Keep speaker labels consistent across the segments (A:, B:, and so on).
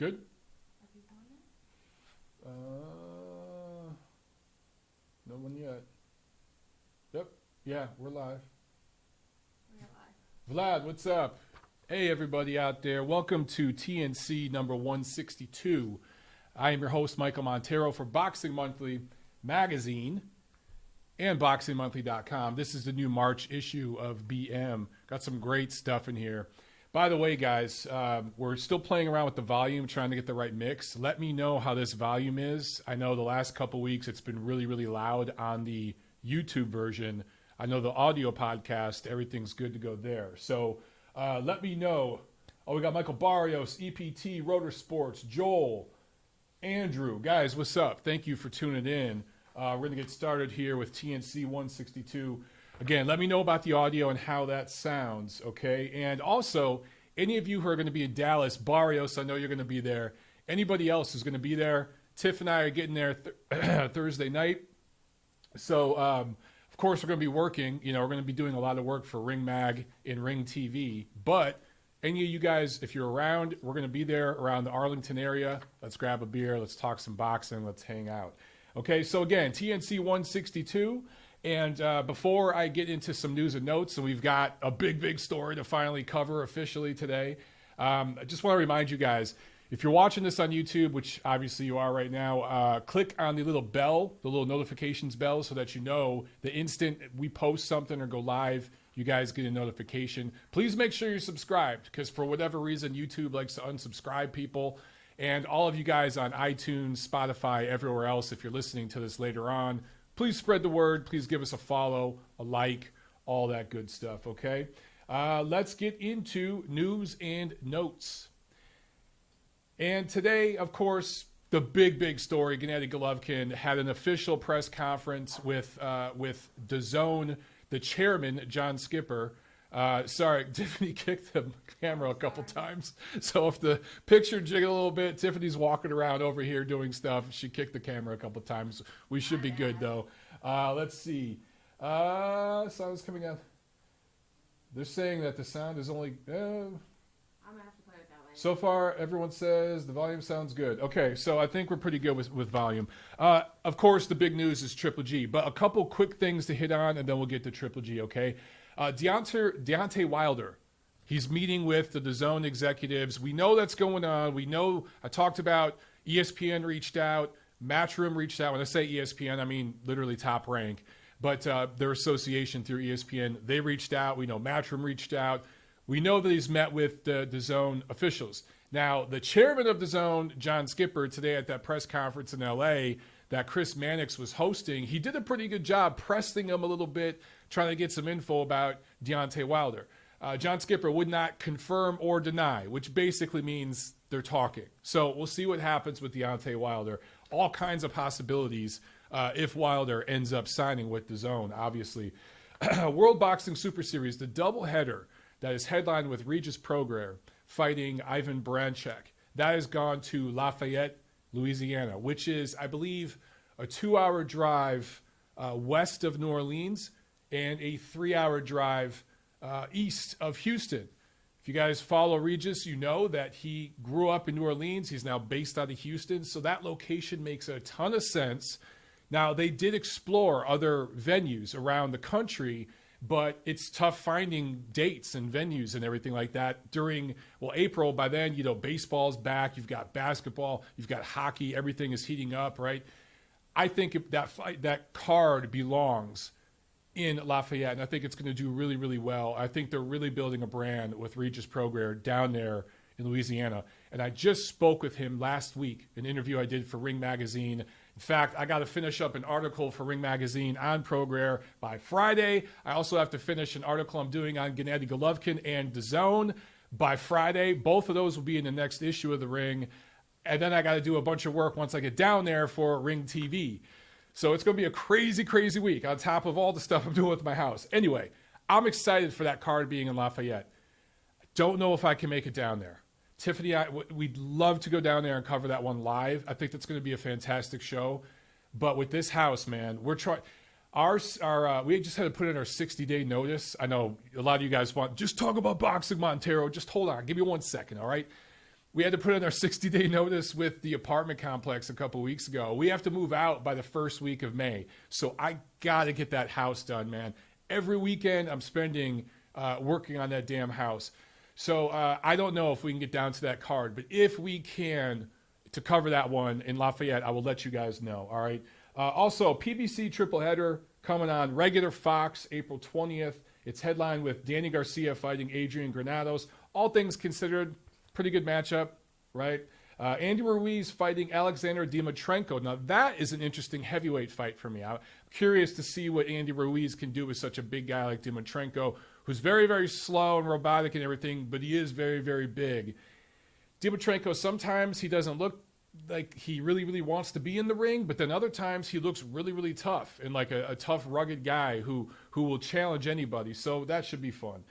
A: Good?
B: Are people on it?
A: No one yet. Yep. Yeah, we're live.
B: We're live.
A: Vlad, what's up? Hey, everybody out there. Welcome to TNC number 162. I am your host, Michael Montero, for Boxing Monthly magazine and BoxingMonthly.com. This is the new March issue of BM. Got some great stuff in here. By the way, guys, we're still playing around with the volume, trying to get the right mix. Let me know how this volume is. I know the last couple weeks it's been really, really loud on the YouTube version. I know the audio podcast, everything's good to go there. So let me know. Oh, we got Michael Barrios, EPT, Rotor Sports, Joel, Andrew. Guys, what's up? Thank you for tuning in. We're going to get started here with TNC 162. Again, let me know about the audio and how that sounds, okay? And also, any of you who are going to be in Dallas, Barrios, I know you're going to be there. Anybody else who's going to be there, Tiff and I are getting there Thursday night. So, of course, we're going to be working. You know, we're going to be doing a lot of work for Ring Mag and Ring TV. But any of you guys, if you're around, we're going to be there around the Arlington area. Let's grab a beer. Let's talk some boxing. Let's hang out. Okay, so again, TNC 162. And before I get into some news and notes, and we've got a big story to finally cover officially today, I just want to remind you guys, if you're watching this on YouTube, which obviously you are right now, click on the little bell, the little notifications bell, so that you know the instant we post something or go live, you guys get a notification. Please make sure you're subscribed, because for whatever reason, YouTube likes to unsubscribe people. And all of you guys on iTunes, Spotify, everywhere else, if you're listening to this later on, please spread the word. Please give us a follow, a like, all that good stuff, okay? Let's get into news and notes. And today, of course, the big story, Gennady Golovkin had an official press conference with DAZN, the chairman, John Skipper. Sorry, Tiffany kicked the camera a couple times. So if the picture jiggled a little bit, Tiffany's walking around over here doing stuff. She kicked the camera a couple times. We should be good, though. Let's see. Sound's coming out. They're saying that the sound is only...
B: I'm going to have to play it that way.
A: So far, everyone says the volume sounds good. Okay, so I think we're pretty good with volume. Of course, the big news is Triple G. But a couple quick things to hit on, and then we'll get to Triple G, okay? Deontay Wilder, he's meeting with the DAZN executives. We know that's going on. We know, I talked about ESPN reached out, Matchroom reached out. When I say ESPN, I mean literally Top Rank. But their association through ESPN, they reached out. We know Matchroom reached out. We know that he's met with the DAZN officials. Now, the chairman of DAZN, John Skipper, today at that press conference in L.A., that Chris Mannix was hosting, he did a pretty good job pressing him a little bit, trying to get some info about Deontay Wilder. John Skipper would not confirm or deny, which basically means they're talking. So we'll see what happens with Deontay Wilder. All kinds of possibilities if Wilder ends up signing with DAZN, obviously. World Boxing Super Series, the doubleheader that is headlined with Regis Prograis fighting Ivan Baranchyk. That has gone to Lafayette, Louisiana, which is, I believe, a 2-hour drive west of New Orleans and a 3-hour drive east of Houston. If you guys follow Regis, you know that he grew up in New Orleans. He's now based out of Houston, so that location makes a ton of sense. Now, they did explore other venues around the country, but it's tough finding dates and venues and everything like that during, well, April. By then, you know, baseball's back. You've got basketball. You've got hockey. Everything is heating up, right? I think that card belongs in Lafayette, and I think it's going to do really, really well. I think they're really building a brand with Regis Prograis down there in Louisiana. And I just spoke with him last week, an interview I did for Ring Magazine. In fact, I got to finish up an article for Ring Magazine on Prograis by Friday. I also have to finish an article I'm doing on Gennady Golovkin and DAZN by Friday. Both of those will be in the next issue of The Ring. And then I got to do a bunch of work once I get down there for Ring TV. So it's going to be a crazy week on top of all the stuff I'm doing with my house. Anyway, I'm excited for that card being in Lafayette. I don't know if I can make it down there. Tiffany, we'd love to go down there and cover that one live. I think that's going to be a fantastic show. But with this house, man, we're trying. We just had to put in our 60-day notice. I know a lot of you guys want, just talk about boxing, Montero. Just hold on. Give me 1 second, all right? We had to put in our 60-day notice with the apartment complex a couple weeks ago. We have to move out by the first week of May. So I got to get that house done, man. Every weekend I'm spending working on that damn house. So I don't know if we can get down to that card. But if we can, to cover that one in Lafayette, I will let you guys know, all right? Also, PBC triple header coming on regular Fox April 20th. It's headlined with Danny Garcia fighting Adrian Granados. All things considered, pretty good matchup, right? Andy Ruiz fighting Alexander Dimitrenko. Now, that is an interesting heavyweight fight for me. I'm curious to see what Andy Ruiz can do with such a big guy like Dimitrenko, who's very, very slow and robotic and everything, but he is very, very big. Dimitrenko, sometimes he doesn't look like he really, really wants to be in the ring, but then other times he looks really, really tough and like a tough, rugged guy who will challenge anybody. So that should be fun.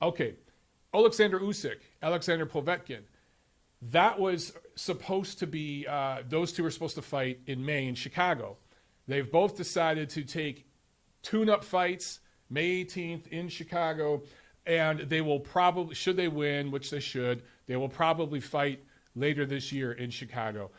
A: Okay, Alexander Usyk, Alexander Povetkin. That was supposed to be, those two were supposed to fight in May in Chicago. They've both decided to take tune-up fights May 18th in Chicago, and they will probably, should they win, which they should, they will probably fight later this year in Chicago.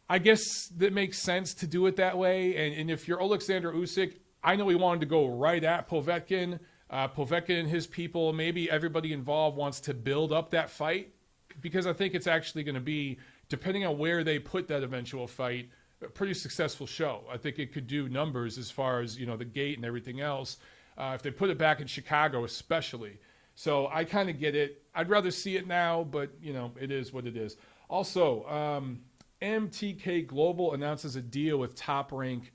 A: I guess that makes sense to do it that way, and if you're Alexander Usyk, I know he wanted to go right at Povetkin. Povetkin and his people, maybe everybody involved wants to build up that fight, because I think it's actually going to be, depending on where they put that eventual fight, a pretty successful show. I think it could do numbers as far as, you know, the gate and everything else, if they put it back in Chicago especially. So I kind of get it. I'd rather see it now, but, you know, it is what it is. Also, MTK Global announces a deal with Top Rank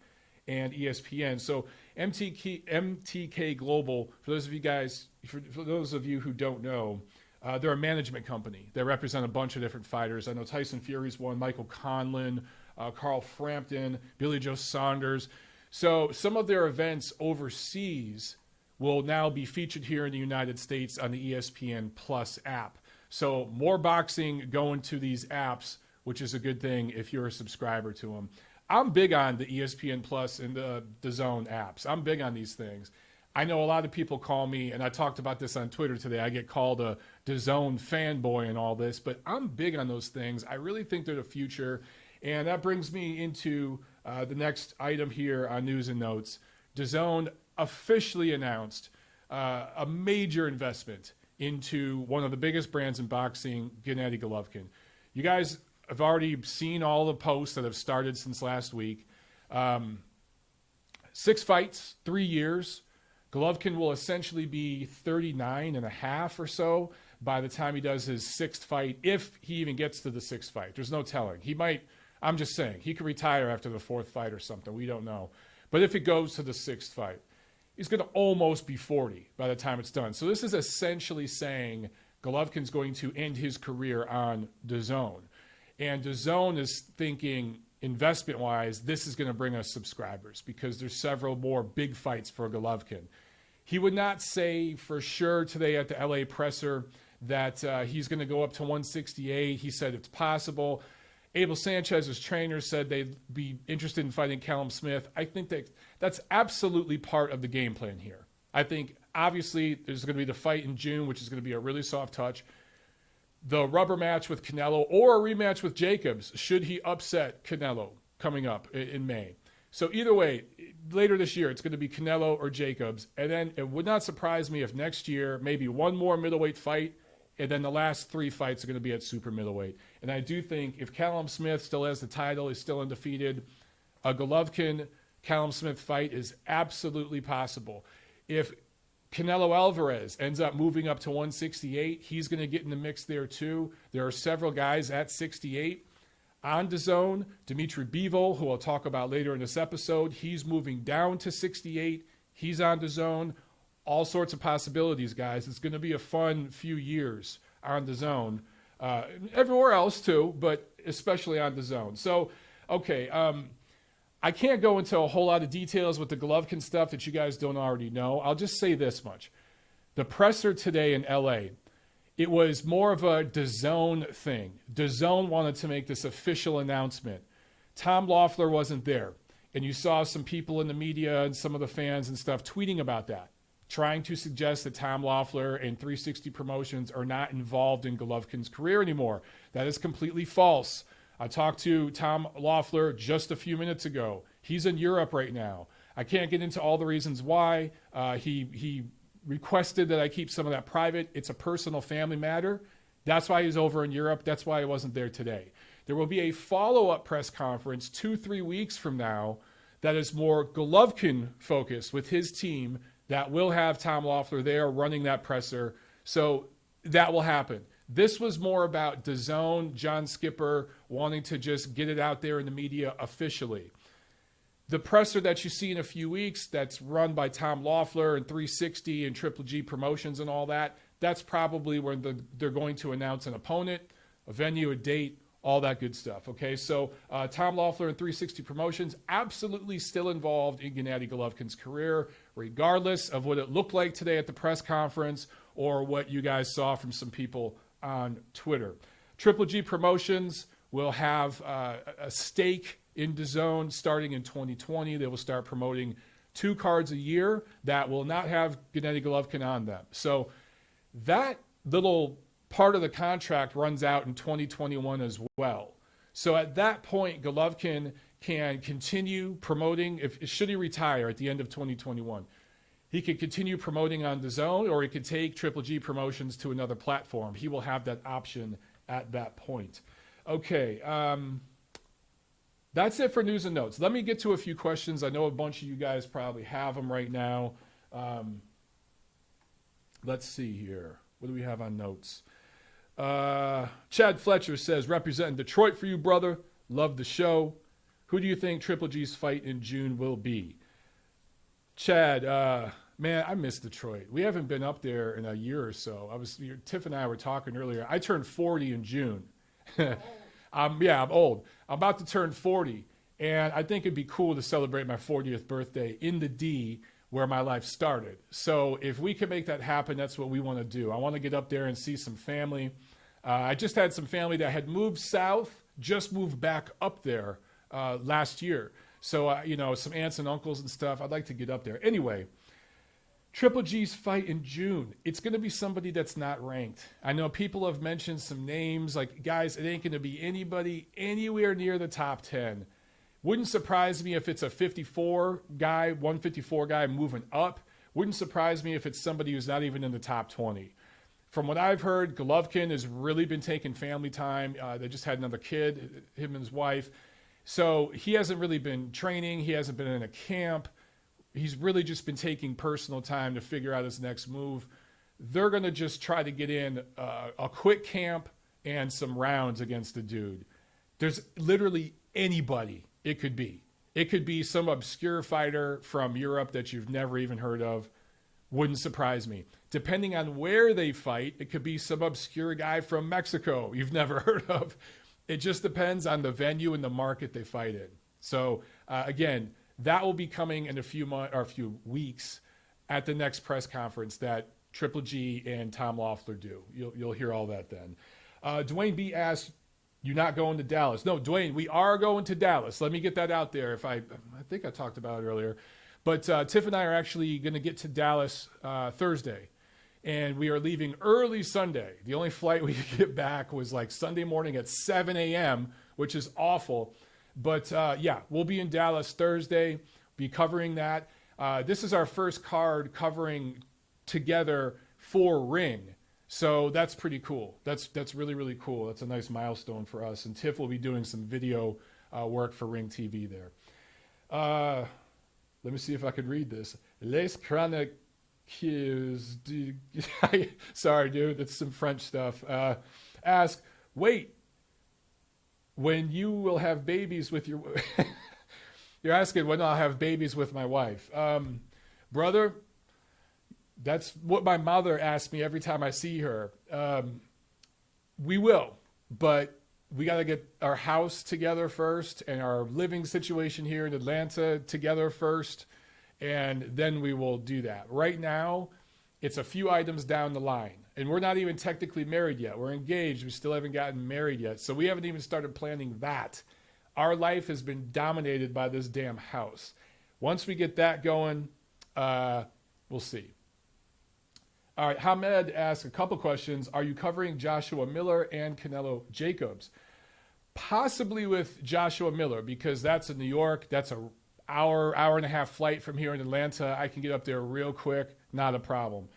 A: and ESPN. So MTK Global, for those of you guys, for those of you who don't know, they're a management company. They represent a bunch of different fighters. I know Tyson Fury's one, Michael Conlon, Carl Frampton, Billy Joe Saunders. So some of their events overseas will now be featured here in the United States on the ESPN Plus app. So more boxing going to these apps, which is a good thing if you're a subscriber to them. I'm big on the ESPN Plus and the DAZN apps. I'm big on these things. I know a lot of people call me, and I talked about this on Twitter today, I get called a DAZN fanboy and all this, but I'm big on those things. I really think they're the future. And that brings me into the next item here on News and Notes. DAZN officially announced a major investment into one of the biggest brands in boxing, Gennady Golovkin. You guys have already seen all the posts that have started since last week. 6 fights, 3 years. Golovkin will essentially be 39 and a half or so by the time he does his 6th fight, if he even gets to the 6th fight. There's no telling. He might, I'm just saying, he could retire after the 4th fight or something. We don't know. But if it goes to the 6th fight, he's going to almost be 40 by the time it's done. So this is essentially saying Golovkin's going to end his career on DAZN. And DAZN is thinking, investment-wise, this is going to bring us subscribers because there's several more big fights for Golovkin. He would not say for sure today at the LA presser that he's going to go up to 168. He said it's possible. Abel Sanchez's trainer said they'd be interested in fighting Callum Smith. I think that that's absolutely part of the game plan here. I think, obviously, there's going to be the fight in June, which is going to be a really soft touch. The rubber match with Canelo or a rematch with Jacobs, should he upset Canelo coming up in May. So either way, later this year, it's going to be Canelo or Jacobs. And then it would not surprise me if next year, maybe one more middleweight fight, and then the last 3 fights are going to be at super middleweight. And I do think if Callum Smith still has the title, is still undefeated, a Golovkin-Callum Smith fight is absolutely possible. If Canelo Alvarez ends up moving up to 168, he's going to get in the mix there too. There are several guys at 68 on DAZN. Dmitry Bivol, who I'll talk about later in this episode, he's moving down to 68. He's on DAZN. All sorts of possibilities, guys. It's going to be a fun few years on DAZN. Everywhere else too, but especially on DAZN. So, okay, I can't go into a whole lot of details with the Golovkin stuff that you guys don't already know. I'll just say this much. The presser today in LA, it was more of a DAZN thing. DAZN wanted to make this official announcement. Tom Loeffler wasn't there. And you saw some people in the media and some of the fans and stuff tweeting about that. trying to suggest that Tom Loeffler and 360 Promotions are not involved in Golovkin's career anymore. That is completely false. I talked to Tom Loeffler just a few minutes ago. He's in Europe right now. I can't get into all the reasons why. He requested that I keep some of that private. It's a personal family matter. That's why he's over in Europe. That's why he wasn't there today. There will be a follow-up press conference 2-3 weeks from now that is more Golovkin focused with his team that will have Tom Loeffler there running that presser. So that will happen. This was more about DAZN, John Skipper, wanting to just get it out there in the media officially. The presser that you see in a few weeks that's run by Tom Loeffler and 360 and Triple G Promotions and all that, that's probably where they're going to announce an opponent, a venue, a date, all that good stuff. Okay, so Tom Loeffler and 360 Promotions absolutely still involved in Gennady Golovkin's career, regardless of what it looked like today at the press conference or what you guys saw from some people on Twitter. Triple G Promotions will have a stake in DAZN starting in 2020. They will start promoting 2 cards a year that will not have Gennady Golovkin on them. So that little part of the contract runs out in 2021 as well. So at that point, Golovkin can continue promoting. Should he retire at the end of 2021, he could continue promoting on DAZN, or he could take Triple G Promotions to another platform. He will have that option at that point. Okay, that's it for news and notes. Let me get to a few questions. I know a bunch of you guys probably have them right now. Let's see here. What do we have on notes? Chad Fletcher says, representing Detroit for you, brother. Love the show. Who do you think Triple G's fight in June will be? Chad, man, I miss Detroit. We haven't been up there in a year or so. Tiff and I were talking earlier. I turned 40 in June. I'm old. I'm about to turn 40, and I think it'd be cool to celebrate my 40th birthday in the D where my life started. So if we can make that happen, that's what we want to do. I want to get up there and see some family. I just had some family that had moved south, just moved back up there last year. So, some aunts and uncles and stuff. I'd like to get up there. Anyway, Triple G's fight in June. It's going to be somebody that's not ranked. I know people have mentioned some names. Like, guys, it ain't going to be anybody anywhere near the top 10. Wouldn't surprise me if it's a 54 guy, 154 guy moving up. Wouldn't surprise me if it's somebody who's not even in the top 20. From what I've heard, Golovkin has really been taking family time. They just had another kid, him and his wife. So he hasn't really been training. He hasn't been in a camp. He's really just been taking personal time to figure out his next move. They're going to just try to get in a quick camp and some rounds against the dude. There's literally anybody it could be. It could be some obscure fighter from Europe that you've never even heard of. Wouldn't surprise me. Depending on where they fight, it could be some obscure guy from Mexico you've never heard of. It just depends on the venue and the market they fight in. So, again, that will be coming in a few months or a few weeks at the next press conference that Triple G and Tom Loeffler do. You'll hear all that then. Dwayne B asked, "You're not going to Dallas?" No, Dwayne, we are going to Dallas. Let me get that out there. I think I talked about it earlier. But Tiff and I are actually going to get to Dallas Thursday. And we are leaving early Sunday. The only flight we could get back was like Sunday morning at 7 a.m., which is awful. But we'll be in Dallas Thursday, be covering that. This is our first card covering together for Ring. So that's pretty cool. That's really, really cool. That's a nice milestone for us. And Tiff will be doing some video work for Ring TV there. Let me see if I could read this. Les Chroniques. Sorry, dude. That's some French stuff. Ask, wait, when you will have babies with your... You're asking when I'll have babies with my wife. Brother, that's what my mother asks me every time I see her. We will, but we got to get our house together first and our living situation here in Atlanta together first, and then we will do that. Right now, it's a few items down the line, and we're not even technically married yet. We're engaged. We still haven't gotten married yet, so we haven't even started planning that. Our life has been dominated by this damn house. Once we get that going, we'll see. All right, Hamed asked a couple questions. Are you covering Joshua Miller and Canelo Jacobs? Possibly with Joshua Miller, because that's in New York. That's a hour and a half flight from here in Atlanta. I can get up there real quick, not a problem.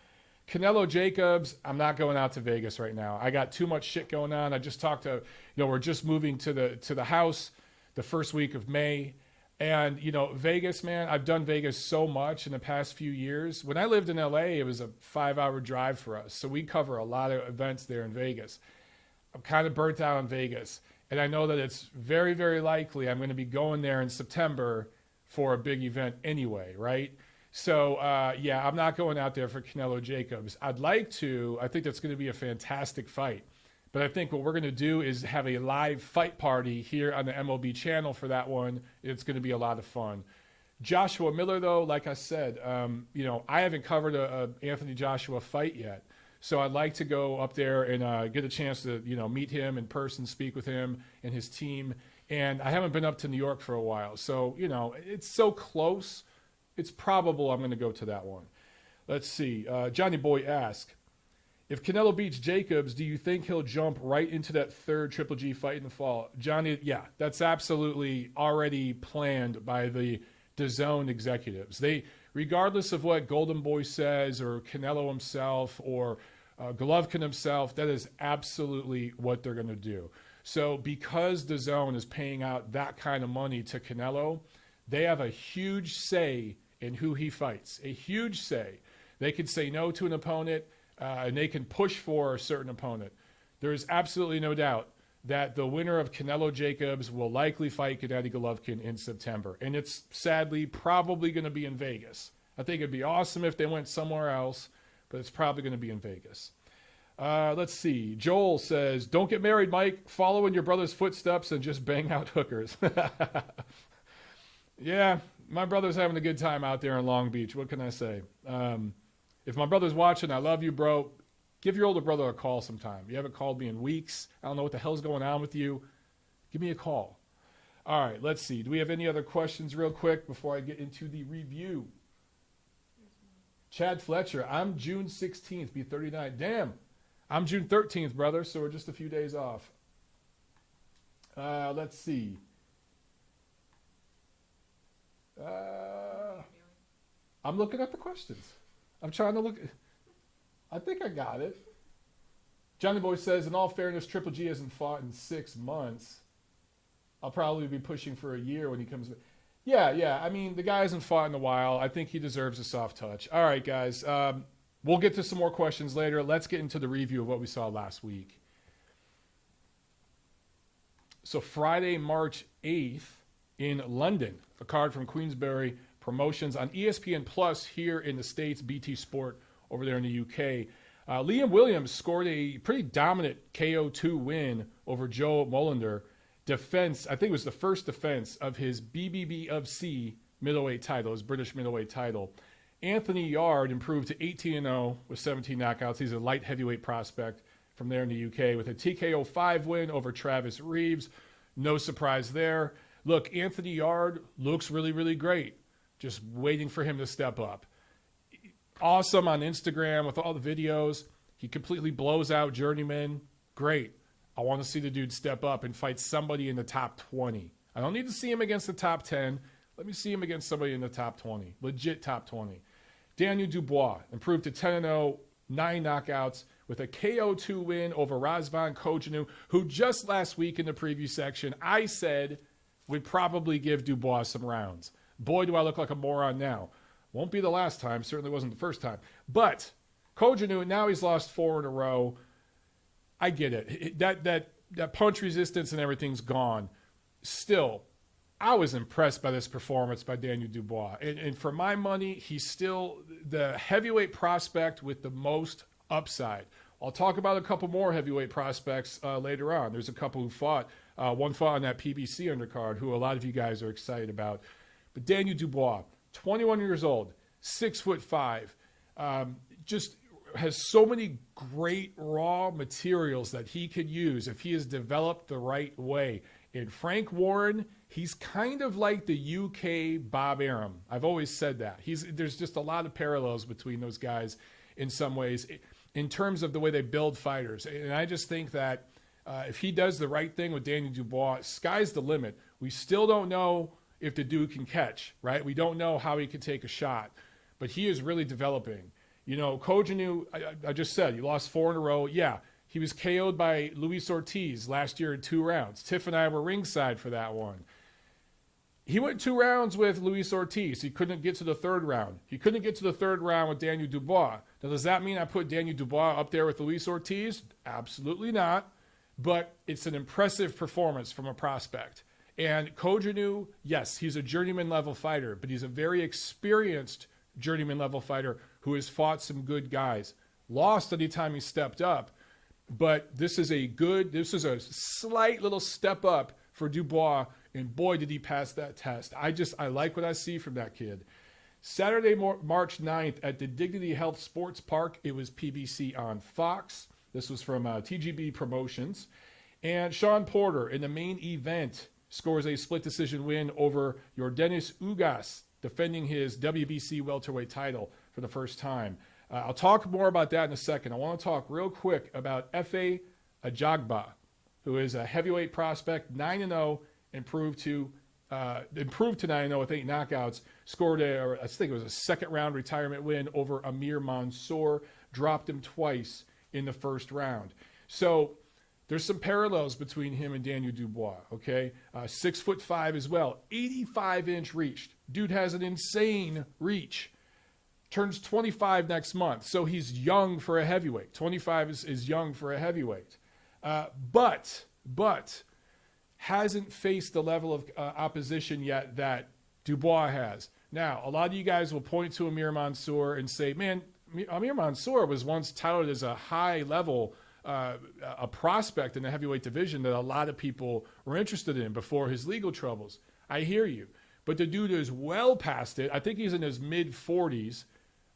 A: Canelo Jacobs, I'm not going out to Vegas right now. I got too much shit going on. I just talked to, we're just moving to the house the first week of May. And, Vegas, man, I've done Vegas so much in the past few years. When I lived in LA, it was a 5-hour drive for us. So we cover a lot of events there in Vegas. I'm kind of burnt out on Vegas. And I know that it's very, very likely I'm going to be going there in September for a big event anyway, right? So, I'm not going out there for Canelo Jacobs. I'd like to. I think that's going to be a fantastic fight. But I think what we're going to do is have a live fight party here on the MLB channel for that one. It's going to be a lot of fun. Joshua Miller, though, like I said, I haven't covered a Anthony Joshua fight yet. So I'd like to go up there and get a chance to, meet him in person, speak with him and his team. And I haven't been up to New York for a while. So, it's so close. It's probable I'm going to go to that one. Let's see. Johnny Boy asked, if Canelo beats Jacobs, do you think he'll jump right into that third Triple G fight in the fall? Johnny, yeah, that's absolutely already planned by the DAZN executives. They, regardless of what Golden Boy says or Canelo himself or Golovkin himself, that is absolutely what they're going to do. So because DAZN is paying out that kind of money to Canelo, they have a huge say in who he fights, a huge say. They can say no to an opponent, and they can push for a certain opponent. There is absolutely no doubt that the winner of Canelo Jacobs will likely fight Gennady Golovkin in September. And it's sadly probably going to be in Vegas. I think it'd be awesome if they went somewhere else, but it's probably going to be in Vegas. Let's see. Joel says, don't get married, Mike. Follow in your brother's footsteps and just bang out hookers. Yeah, my brother's having a good time out there in Long Beach. What can I say? If my brother's watching, I love you, bro. Give your older brother a call sometime. You haven't called me in weeks. I don't know what the hell's going on with you. Give me a call. All right, let's see. Do we have any other questions real quick before I get into the review? Chad Fletcher, I'm June 16th, be 39. Damn, I'm June 13th, brother, so we're just a few days off. Let's see. I'm looking at the questions. I'm trying to look. I think I got it. Johnny Boy says, in all fairness, Triple G hasn't fought in 6 months. I'll probably be pushing for a year when he comes back. Yeah. I mean, the guy hasn't fought in a while. I think he deserves a soft touch. All right, guys. We'll get to some more questions later. Let's get into the review of what we saw last week. So Friday, March 8th in London, a card from Queensberry Promotions on ESPN Plus here in the States, BT Sport over there in the UK. Liam Williams scored a pretty dominant KO2 win over Joe Molander. Defense, I think it was the first defense of his BBB of C middleweight title, his British middleweight title. Anthony Yarde improved to 18-0 with 17 knockouts. He's a light heavyweight prospect from there in the UK with a TKO 5 win over Travis Reeves. No surprise there. Look, Anthony Yarde looks really, really great. Just waiting for him to step up. Awesome on Instagram with all the videos. He completely blows out Journeyman. Great. I want to see the dude step up and fight somebody in the top 20. I don't need to see him against the top 10. Let me see him against somebody in the top 20. Legit top 20. Daniel Dubois improved to 10-0, 9 knockouts with a KO2 win over Razvan Kojanu, who just last week in the preview section I said would probably give Dubois some rounds. Boy, do I look like a moron now. Won't be the last time. Certainly wasn't the first time. But Kojanu, now he's lost 4 in a row. I get it. That punch resistance and everything's gone. Still, I was impressed by this performance by Daniel Dubois. And for my money, he's still the heavyweight prospect with the most upside. I'll talk about a couple more heavyweight prospects later on. There's a couple who fought. One fought on that PBC undercard, who a lot of you guys are excited about. But Daniel Dubois, 21 years old, 6'5", just has so many great raw materials that he could use if he is developed the right way. And Frank Warren, he's kind of like the UK Bob Arum. I've always said that. There's just a lot of parallels between those guys. in some ways in terms of the way they build fighters. And I just think that if he does the right thing with Daniel Dubois, sky's the limit. We still don't know if the dude can catch, right? We don't know how he can take a shot, but he is really developing. You know, Kojanu, I just said, he lost 4 in a row. Yeah, he was KO'd by Luis Ortiz last year in 2 rounds. Tiff and I were ringside for that one. He went 2 rounds with Luis Ortiz. He couldn't get to the 3rd round. He couldn't get to the 3rd round with Daniel Dubois. Now, does that mean I put Daniel Dubois up there with Luis Ortiz? Absolutely not. But it's an impressive performance from a prospect. And Kojanu, yes, he's a journeyman-level fighter, but he's a very experienced journeyman-level fighter who has fought some good guys. Lost anytime he stepped up, but this is a slight little step up for Dubois, and boy, did he pass that test. I like what I see from that kid. Saturday, March 9th at the Dignity Health Sports Park. It was PBC on Fox. This was from TGB Promotions. And Shawn Porter in the main event scores a split decision win over Yordenis Ugas, defending his WBC welterweight title for the first time. I'll talk more about that in a second. I want to talk real quick about Efe Ajagba, who is a heavyweight prospect, 9-0, improved to 9-0 with 8 knockouts. Scored I think it was a second-round retirement win over Amir Mansour. Dropped him twice in the first round. So there's some parallels between him and Daniel Dubois, okay? 6'5" as well, 85-inch reach. Dude has an insane reach. Turns 25 next month, so he's young for a heavyweight. 25 is young for a heavyweight. But hasn't faced the level of opposition yet that Dubois has. Now, a lot of you guys will point to Amir Mansour and say, man, Amir Mansour was once touted as a high-level a prospect in the heavyweight division that a lot of people were interested in before his legal troubles. I hear you. But the dude is well past it. I think he's in his mid-40s,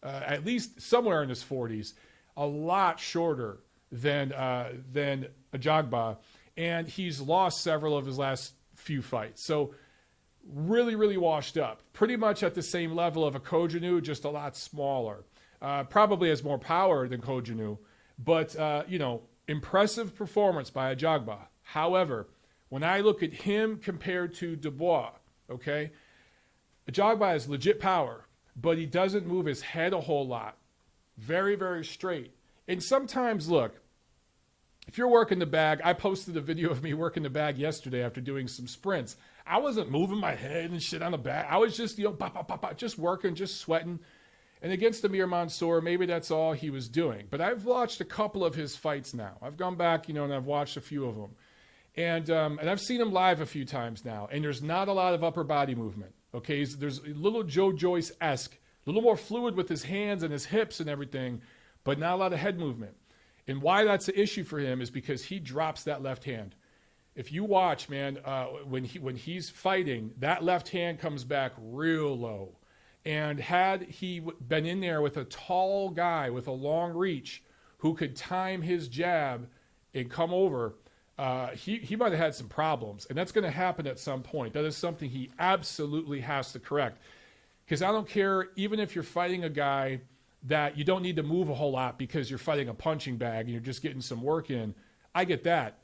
A: at least somewhere in his 40s, a lot shorter than Ajagba. And he's lost several of his last few fights. So really, really washed up. Pretty much at the same level of a Kojanu, just a lot smaller. Probably has more power than Kojanu. But, impressive performance by Ajagba. However, when I look at him compared to Dubois, okay, Ajagba has legit power, but he doesn't move his head a whole lot. Very, very straight. And sometimes, look, if you're working the bag, I posted a video of me working the bag yesterday after doing some sprints. I wasn't moving my head and shit on the bag. I was just, just working, just sweating. And against Amir Mansour, maybe that's all he was doing. But I've watched a couple of his fights now. I've gone back, and I've watched a few of them. And I've seen him live a few times now. And there's not a lot of upper body movement. Okay, there's a little Joe Joyce-esque, a little more fluid with his hands and his hips and everything, but not a lot of head movement. And why that's an issue for him is because he drops that left hand. If you watch, man, when he's fighting, that left hand comes back real low. And had he been in there with a tall guy with a long reach who could time his jab and come over, he might have had some problems. And that's going to happen at some point. That is something he absolutely has to correct. Because I don't care, even if you're fighting a guy that you don't need to move a whole lot because you're fighting a punching bag and you're just getting some work in. I get that.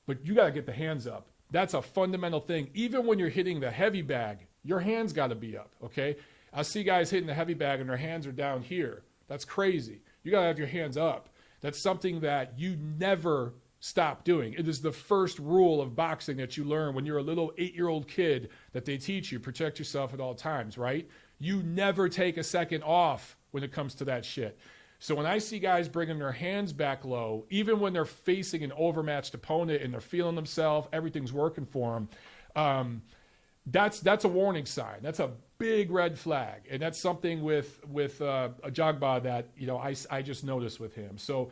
A: But you got to get the hands up. That's a fundamental thing. Even when you're hitting the heavy bag, your hands got to be up, okay? I see guys hitting the heavy bag and their hands are down here. That's crazy. You got to have your hands up. That's something that you never stop doing. It is the first rule of boxing that you learn when you're a little 8-year-old kid that they teach you. Protect yourself at all times, right? You never take a second off when it comes to that shit. So when I see guys bringing their hands back low, even when they're facing an overmatched opponent and they're feeling themselves, everything's working for them, that's a warning sign. That's a big red flag. And that's something with Ajagba that, I just noticed with him. So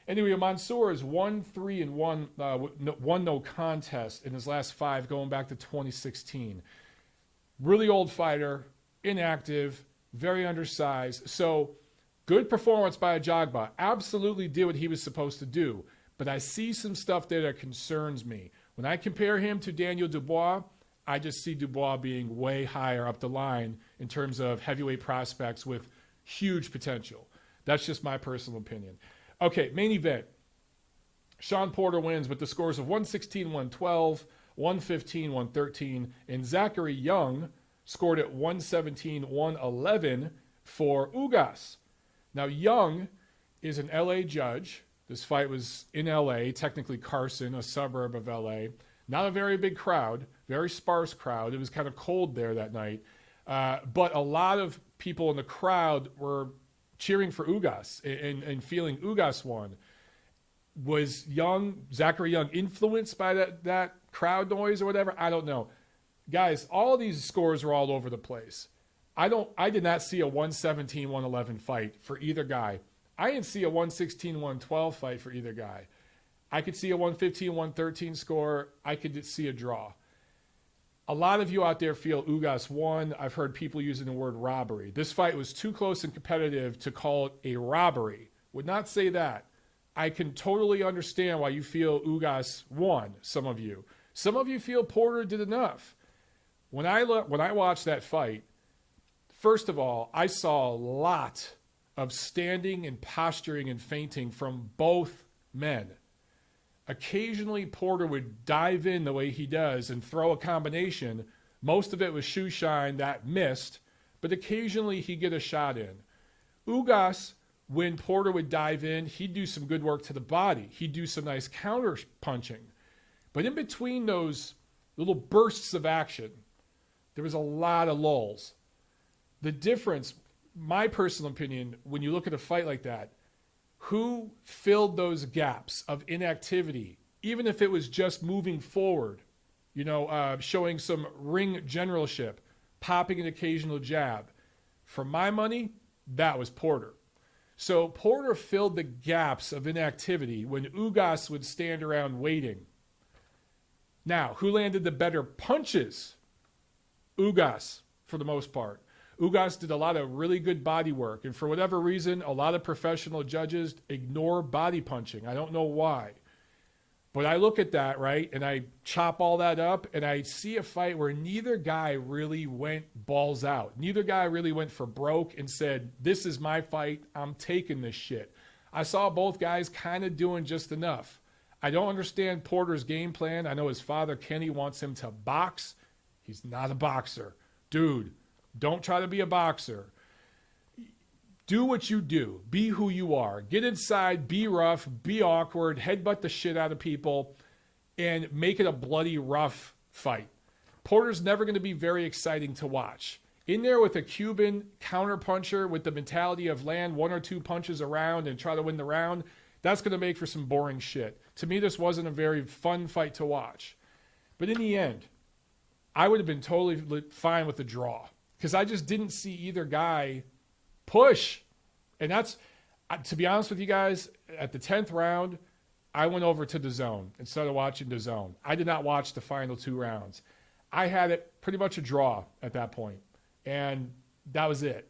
A: anyway, Mansour is 1-3-1, one no contest in his last 5 going back to 2016. Really old fighter, inactive, very undersized. So good performance by Ajagba. Absolutely did what he was supposed to do. But I see some stuff there that concerns me. When I compare him to Daniel Dubois, I just see Dubois being way higher up the line in terms of heavyweight prospects with huge potential. That's just my personal opinion. Okay, main event. Shawn Porter wins with the scores of 116-112, 115-113, and Zachary Young scored at 117-111 for Ugas. Now, Young is an LA judge. This fight was in LA, technically Carson, a suburb of LA. Not a very big crowd, very sparse crowd. It was kind of cold there that night. But a lot of people in the crowd were cheering for Ugas and feeling Ugas won. Was Zachary Young influenced by that crowd noise or whatever? I don't know. Guys, all of these scores were all over the place. I did not see a 117-111 fight for either guy. I didn't see a 116-112 fight for either guy. I could see a 115-113 score. I could see a draw. A lot of you out there feel Ugas won. I've heard people using the word robbery. This fight was too close and competitive to call it a robbery. Would not say that. I can totally understand why you feel Ugas won, some of you. Some of you feel Porter did enough. When I watched that fight, first of all, I saw a lot of standing and posturing and feinting from both men. Occasionally, Porter would dive in the way he does and throw a combination. Most of it was shoe shine that missed, but occasionally he'd get a shot in. Ugas, when Porter would dive in, he'd do some good work to the body. He'd do some nice counter punching. But in between those little bursts of action, there was a lot of lulls. The difference, my personal opinion, when you look at a fight like that, who filled those gaps of inactivity, even if it was just moving forward, showing some ring generalship, popping an occasional jab? For my money, that was Porter. So Porter filled the gaps of inactivity when Ugas would stand around waiting. Now, who landed the better punches? Ugas, for the most part. Ugas did a lot of really good body work, and for whatever reason, a lot of professional judges ignore body punching. I don't know why. But I look at that, right, and I chop all that up, and I see a fight where neither guy really went balls out. Neither guy really went for broke and said, this is my fight, I'm taking this shit. I saw both guys kind of doing just enough. I don't understand Porter's game plan. I know his father, Kenny, wants him to box. He's not a boxer. Dude, don't try to be a boxer. Do what you do. Be who you are. Get inside, be rough, be awkward, headbutt the shit out of people, and make it a bloody, rough fight. Porter's never going to be very exciting to watch. In there with a Cuban counterpuncher with the mentality of land one or two punches around and try to win the round, that's going to make for some boring shit. To me, this wasn't a very fun fight to watch. But in the end, I would have been totally fine with the draw because I just didn't see either guy push. And that's, to be honest with you guys, at the 10th round, I went over to DAZN and started watching DAZN. I did not watch the final two rounds. I had it pretty much a draw at that point, and that was it.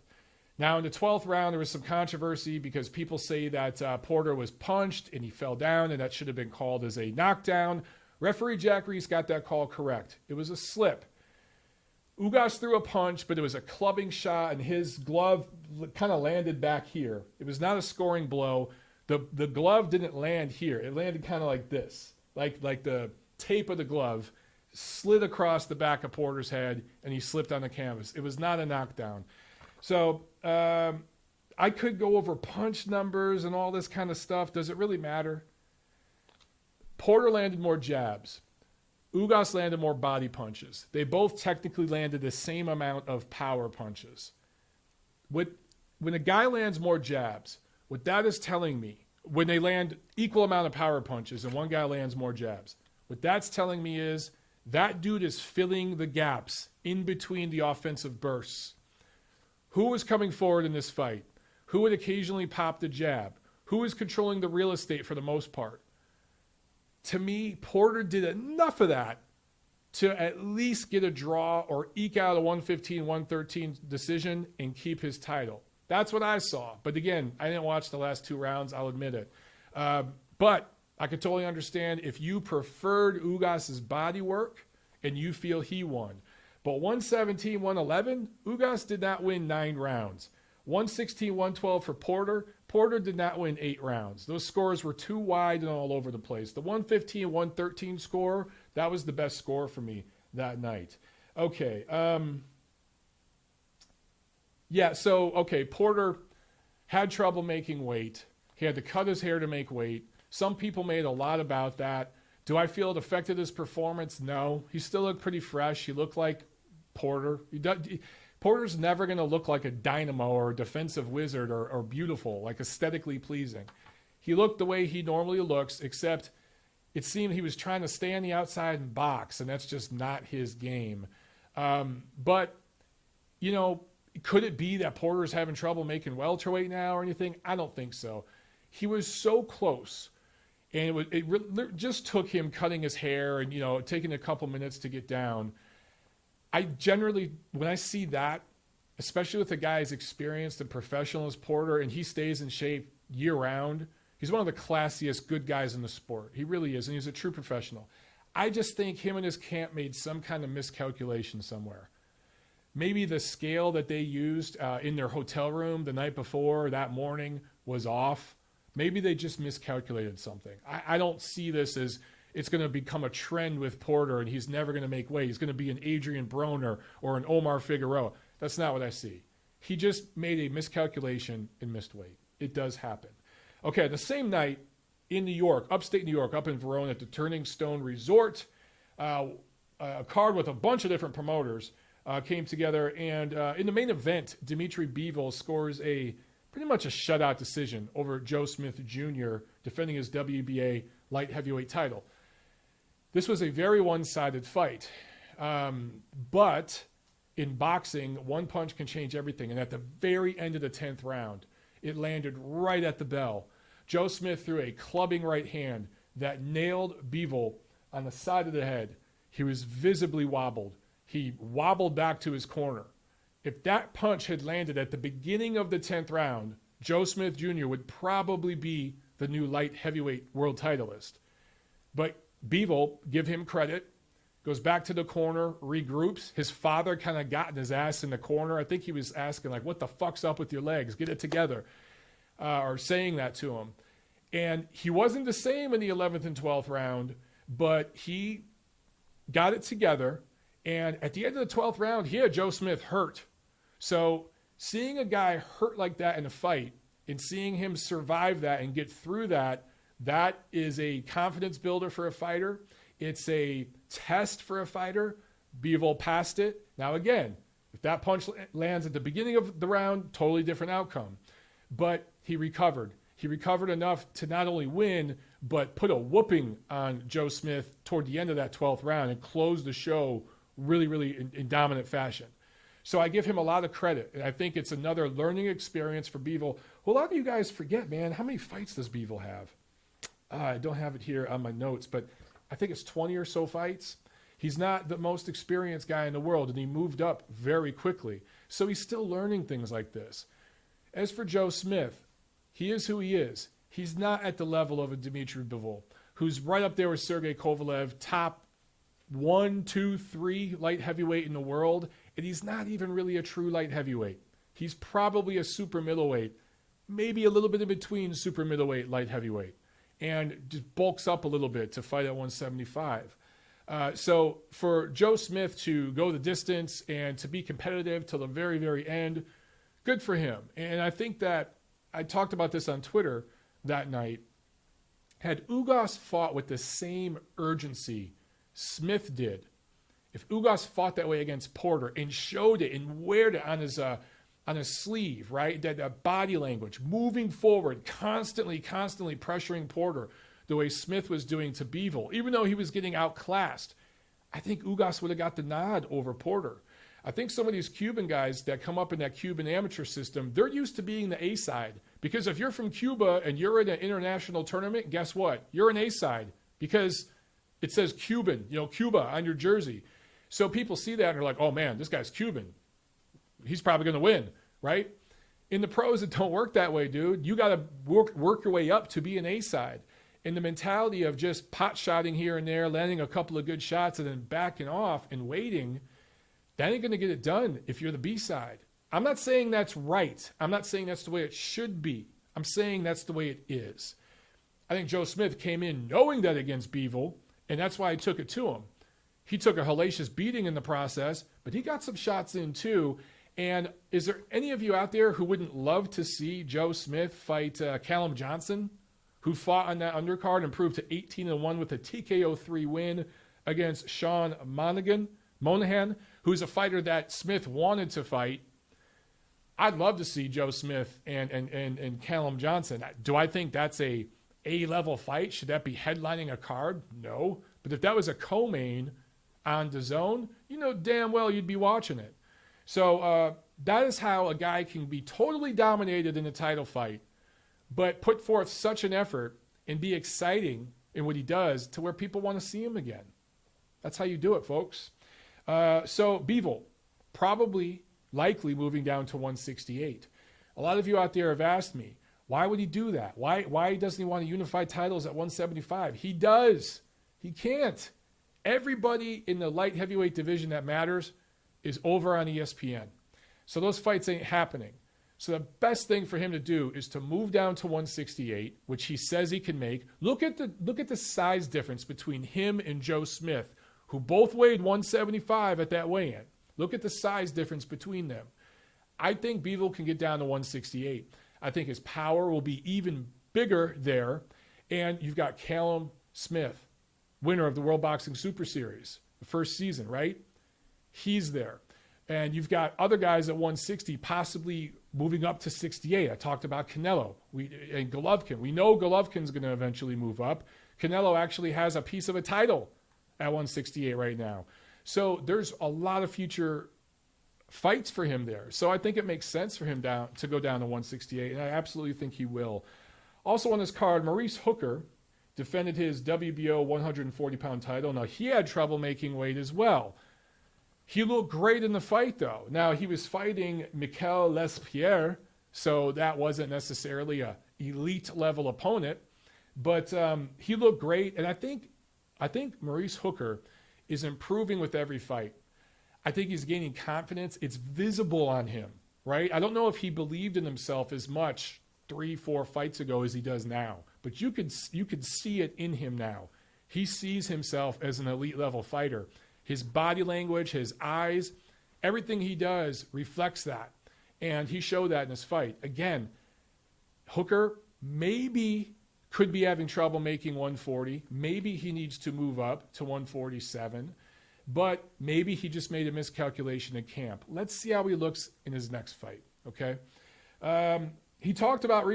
A: Now, in the 12th round, there was some controversy because people say that Porter was punched and he fell down, and that should have been called as a knockdown. Referee Jack Reese got that call correct. It was a slip. Ugas threw a punch, but it was a clubbing shot, and his glove kind of landed back here. It was not a scoring blow. The glove didn't land here. It landed kind of like this, like the tape of the glove slid across the back of Porter's head, and he slipped on the canvas. It was not a knockdown. So I could go over punch numbers and all this kind of stuff. Does it really matter? Porter landed more jabs. Ugas landed more body punches. They both technically landed the same amount of power punches. When a guy lands more jabs, what that is telling me, when they land equal amount of power punches and one guy lands more jabs, what that's telling me is that dude is filling the gaps in between the offensive bursts. Who was coming forward in this fight? Who would occasionally pop the jab? Who was controlling the real estate for the most part? To me, Porter did enough of that to at least get a draw or eke out a 115-113 decision and keep his title. That's what I saw. But again, I didn't watch the last two rounds, I'll admit it. But I could totally understand if you preferred Ugas' body work and you feel he won. But 117-111, Ugas did not win 9 rounds. 116, 112 for Porter. Porter did not win 8 rounds. Those scores were too wide and all over the place. The 115, 113 score, that was the best score for me that night. Okay. Porter had trouble making weight. He had to cut his hair to make weight. Some people made a lot about that. Do I feel it affected his performance? No. He still looked pretty fresh. He looked like Porter. Porter's never going to look like a dynamo or a defensive wizard or beautiful, like aesthetically pleasing. He looked the way he normally looks, except it seemed he was trying to stay on the outside and box, and that's just not his game. But, you know, could it be that Porter's having trouble making welterweight now or anything? I don't think so. He was so close, and it just took him cutting his hair and, you know, taking a couple minutes to get down. I generally, when I see that, especially with a guy as experienced and professional as Porter, and he stays in shape year-round, he's one of the classiest good guys in the sport. He really is, and he's a true professional. I just think him and his camp made some kind of miscalculation somewhere. Maybe the scale that they used in their hotel room the night before, that morning, was off. Maybe they just miscalculated something. I don't see this as it's going to become a trend with Porter and he's never going to make weight. He's going to be an Adrian Broner or an Omar Figueroa. That's not what I see. He just made a miscalculation and missed weight. It does happen. Okay, the same night in New York, upstate New York, up in Verona at the Turning Stone Resort, a card with a bunch of different promoters came together. And in the main event, Dmitry Bivol scores pretty much a shutout decision over Joe Smith Jr., defending his WBA light heavyweight title. This was a very one-sided fight. But in boxing, one punch can change everything. And at the very end of the 10th round, it landed right at the bell. Joe Smith threw a clubbing right hand that nailed Bivol on the side of the head. He was visibly wobbled. He wobbled back to his corner. If that punch had landed at the beginning of the 10th round, Joe Smith Jr. would probably be the new light heavyweight world titleist. But Bivol, give him credit, goes back to the corner, regroups. His father kind of got his ass in the corner. I think he was asking, like, what the fuck's up with your legs? Get it together. Or saying that to him. And he wasn't the same in the 11th and 12th round, but he got it together. And at the end of the 12th round, he had Joe Smith hurt. So seeing a guy hurt like that in a fight and seeing him survive that and get through that, that is a confidence builder for a fighter. It's a test for a fighter. Bivol passed it. Now, again, if that punch lands at the beginning of the round, totally different outcome. But he recovered. He recovered enough to not only win, but put a whooping on Joe Smith toward the end of that 12th round and close the show really, really in dominant fashion. So I give him a lot of credit. And I think it's another learning experience for Bivol. Well, a lot of you guys forget, man, how many fights does Bivol have? I don't have it here on my notes, but I think it's 20 or so fights. He's not the most experienced guy in the world, and he moved up very quickly. So he's still learning things like this. As for Joe Smith, he is who he is. He's not at the level of a Dmitry Bivol, who's right up there with Sergey Kovalev, top 1, 2, 3 light heavyweight in the world, and he's not even really a true light heavyweight. He's probably a super middleweight, maybe a little bit in between super middleweight, light heavyweight, and just bulks up a little bit to fight at 175. So for Joe Smith to go the distance and to be competitive till the very, very end, good for him. And I think that I talked about this on Twitter that night. Had Ugas fought with the same urgency Smith did, if Ugas fought that way against Porter and showed it and weared it on his sleeve, right? That body language, moving forward, constantly pressuring Porter the way Smith was doing to Bivol, even though he was getting outclassed, I think Ugas would have got the nod over Porter. I think some of these Cuban guys that come up in that Cuban amateur system, they're used to being the A-side. Because if you're from Cuba and you're in an international tournament, guess what? You're an A-side because it says Cuban, Cuba on your jersey. So people see that and are like, oh man, this guy's Cuban. He's probably going to win, right? In the pros, it don't work that way, dude. You got to work your way up to be an A-side. And the mentality of just pot-shotting here and there, landing a couple of good shots and then backing off and waiting, that ain't going to get it done if you're the B-side. I'm not saying that's right. I'm not saying that's the way it should be. I'm saying that's the way it is. I think Joe Smith came in knowing that against Bivol, and that's why I took it to him. He took a hellacious beating in the process, but he got some shots in too. And is there any of you out there who wouldn't love to see Joe Smith fight Callum Johnson, who fought on that undercard and proved to 18-1 with a TKO3 win against Shawn Monahan, who's a fighter that Smith wanted to fight? I'd love to see Joe Smith and Callum Johnson. Do I think that's a A-level fight? Should that be headlining a card? No. But if that was a co-main on DAZN, you know damn well you'd be watching it. So that is how a guy can be totally dominated in a title fight, but put forth such an effort and be exciting in what he does to where people want to see him again. That's how you do it, folks. So Bivol, likely moving down to 168. A lot of you out there have asked me, why would he do that? Why doesn't he want to unify titles at 175? He does. He can't. Everybody in the light heavyweight division that matters is over on ESPN. So those fights ain't happening. So the best thing for him to do is to move down to 168, which he says he can make. Look at the size difference between him and Joe Smith, who both weighed 175 at that weigh-in. Look at the size difference between them. I think Bivol can get down to 168. I think his power will be even bigger there. And you've got Callum Smith, winner of the World Boxing Super Series, the first season, right? He's there. And you've got other guys at 160 possibly moving up to 68. I talked about Canelo and Golovkin. We know Golovkin's going to eventually move up. Canelo actually has a piece of a title at 168 right now. So there's a lot of future fights for him there. So I think it makes sense for him to go down to 168, and I absolutely think he will. Also on this card, Maurice Hooker defended his WBO 140-pound title. Now, he had trouble making weight as well. He looked great in the fight, though. Now, he was fighting Mikel Lespierre, so that wasn't necessarily a elite-level opponent, but he looked great, and I think Maurice Hooker is improving with every fight. I think he's gaining confidence. It's visible on him, right? I don't know if he believed in himself as much 3-4 fights ago as he does now, but you could see it in him now. He sees himself as an elite-level fighter. His body language, his eyes, everything he does reflects that, and he showed that in his fight. Again, Hooker maybe could be having trouble making 140. Maybe he needs to move up to 147. But maybe he just made a miscalculation in camp. Let's see how he looks in his next fight, okay? He talked about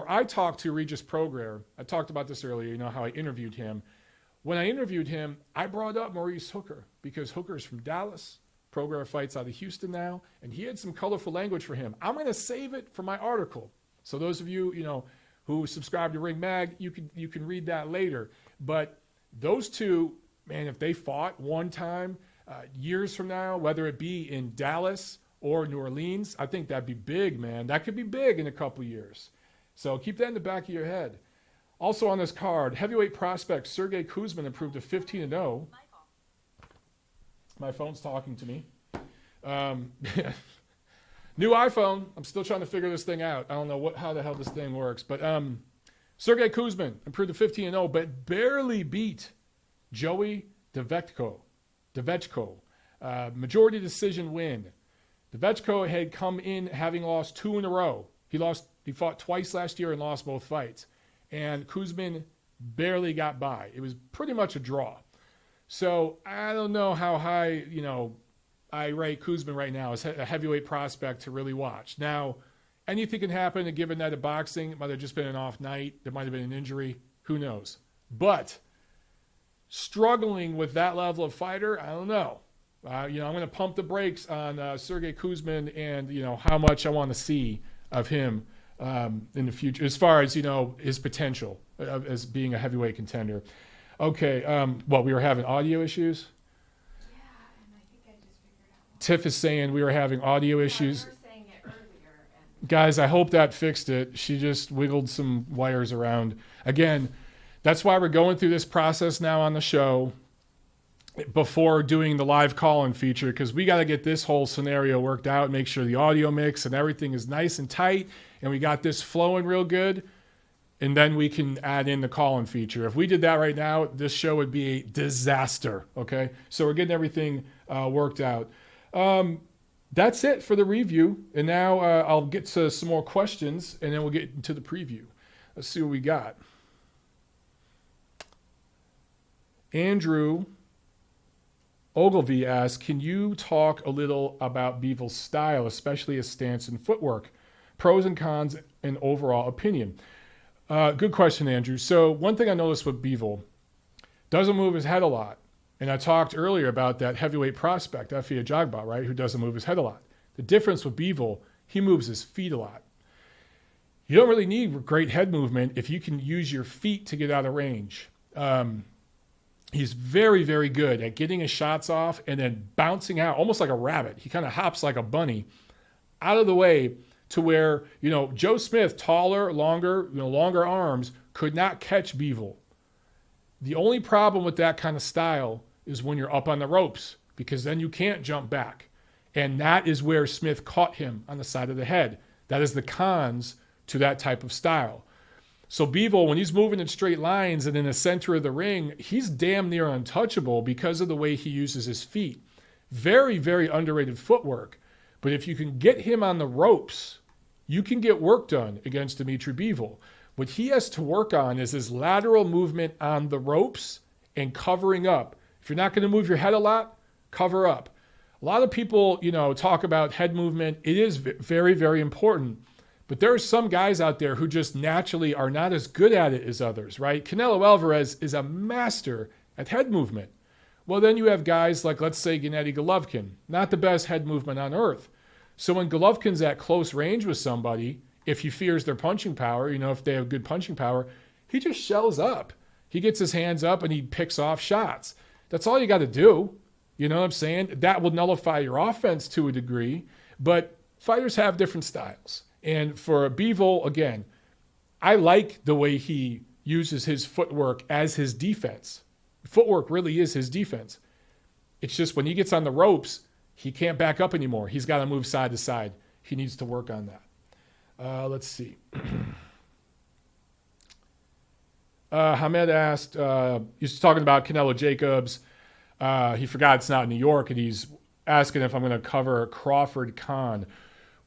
A: I talked to Regis Prograis. I talked about this earlier, you know, how I interviewed him. When I interviewed him, I brought up Maurice Hooker because Hooker is from Dallas. Prograis fights out of Houston now, and he had some colorful language for him. I'm going to save it for my article. So those of you, you know, who subscribe to Ring Mag, you can read that later. But those two, man, if they fought one time years from now, whether it be in Dallas or New Orleans, I think that'd be big, man. That could be big in a couple years. So keep that in the back of your head. Also on this card, heavyweight prospect Sergey Kuzmin improved to 15-0. My phone's talking to me. New iPhone. I'm still trying to figure this thing out. I don't know how the hell this thing works. But Sergey Kuzmin improved to 15-0, but barely beat Joey Devechko. Majority decision win. Devechko had come in having lost 2 in a row. He fought twice last year and lost both fights. And Kuzmin barely got by. It was pretty much a draw. So I don't know how high, you know, I rate Kuzmin right now as a heavyweight prospect to really watch. Now, anything can happen. And given that of boxing, it might have just been an off night. There might have been an injury. Who knows? But struggling with that level of fighter, I don't know. You know, I'm going to pump the brakes on Sergey Kuzmin and, you know, how much I want to see of him in the future as far as, you know, his potential as being a heavyweight contender. Okay, we were having audio issues?
B: Yeah, and I think I just figured out.
A: Tiff is saying we were having audio issues.
B: You were saying it earlier. And
A: Guys, I hope that fixed it. She just wiggled some wires around. Again, that's why we're going through this process now on the show. before doing the live call-in feature, because we got to get this whole scenario worked out, make sure the audio mix and everything is nice and tight, and we got this flowing real good, and then we can add in the call-in feature. If we did that right now, this show would be a disaster, okay? So we're getting everything worked out. That's it for the review, and now I'll get to some more questions, and then we'll get into the preview. Let's see what we got. Andrew Ogilvy asks, can you talk a little about Bivol's style, especially his stance and footwork, pros and cons, and overall opinion? Good question, Andrew. So one thing I noticed with Bivol, doesn't move his head a lot. And I talked earlier about that heavyweight prospect, Efe Ajagba, right, who doesn't move his head a lot. The difference with Bivol, he moves his feet a lot. You don't really need great head movement if you can use your feet to get out of range. He's very, very good at getting his shots off and then bouncing out almost like a rabbit. He kind of hops like a bunny out of the way to where, Joe Smith, taller, longer, longer arms, could not catch Bivol. The only problem with that kind of style is when you're up on the ropes, because then you can't jump back. And that is where Smith caught him on the side of the head. That is the cons to that type of style. So Bivol, when he's moving in straight lines and in the center of the ring, he's damn near untouchable because of the way he uses his feet. Very, very underrated footwork. But if you can get him on the ropes, you can get work done against Dmitry Bivol. What he has to work on is his lateral movement on the ropes and covering up. If you're not going to move your head a lot, cover up. A lot of people, talk about head movement. It is very, very important. But there are some guys out there who just naturally are not as good at it as others, right? Canelo Alvarez is a master at head movement. Well, then you have guys like, let's say, Gennady Golovkin, not the best head movement on earth. So when Golovkin's at close range with somebody, if he fears their punching power, if they have good punching power, he just shells up. He gets his hands up and he picks off shots. That's all you got to do. You know what I'm saying? That will nullify your offense to a degree, but fighters have different styles. And for Bivol, again, I like the way he uses his footwork as his defense. Footwork really is his defense. It's just when he gets on the ropes, he can't back up anymore. He's got to move side to side. He needs to work on that. Let's see. Hamed asked, he's talking about Canelo Jacobs. He forgot it's not in New York, and he's asking if I'm going to cover Crawford Khan.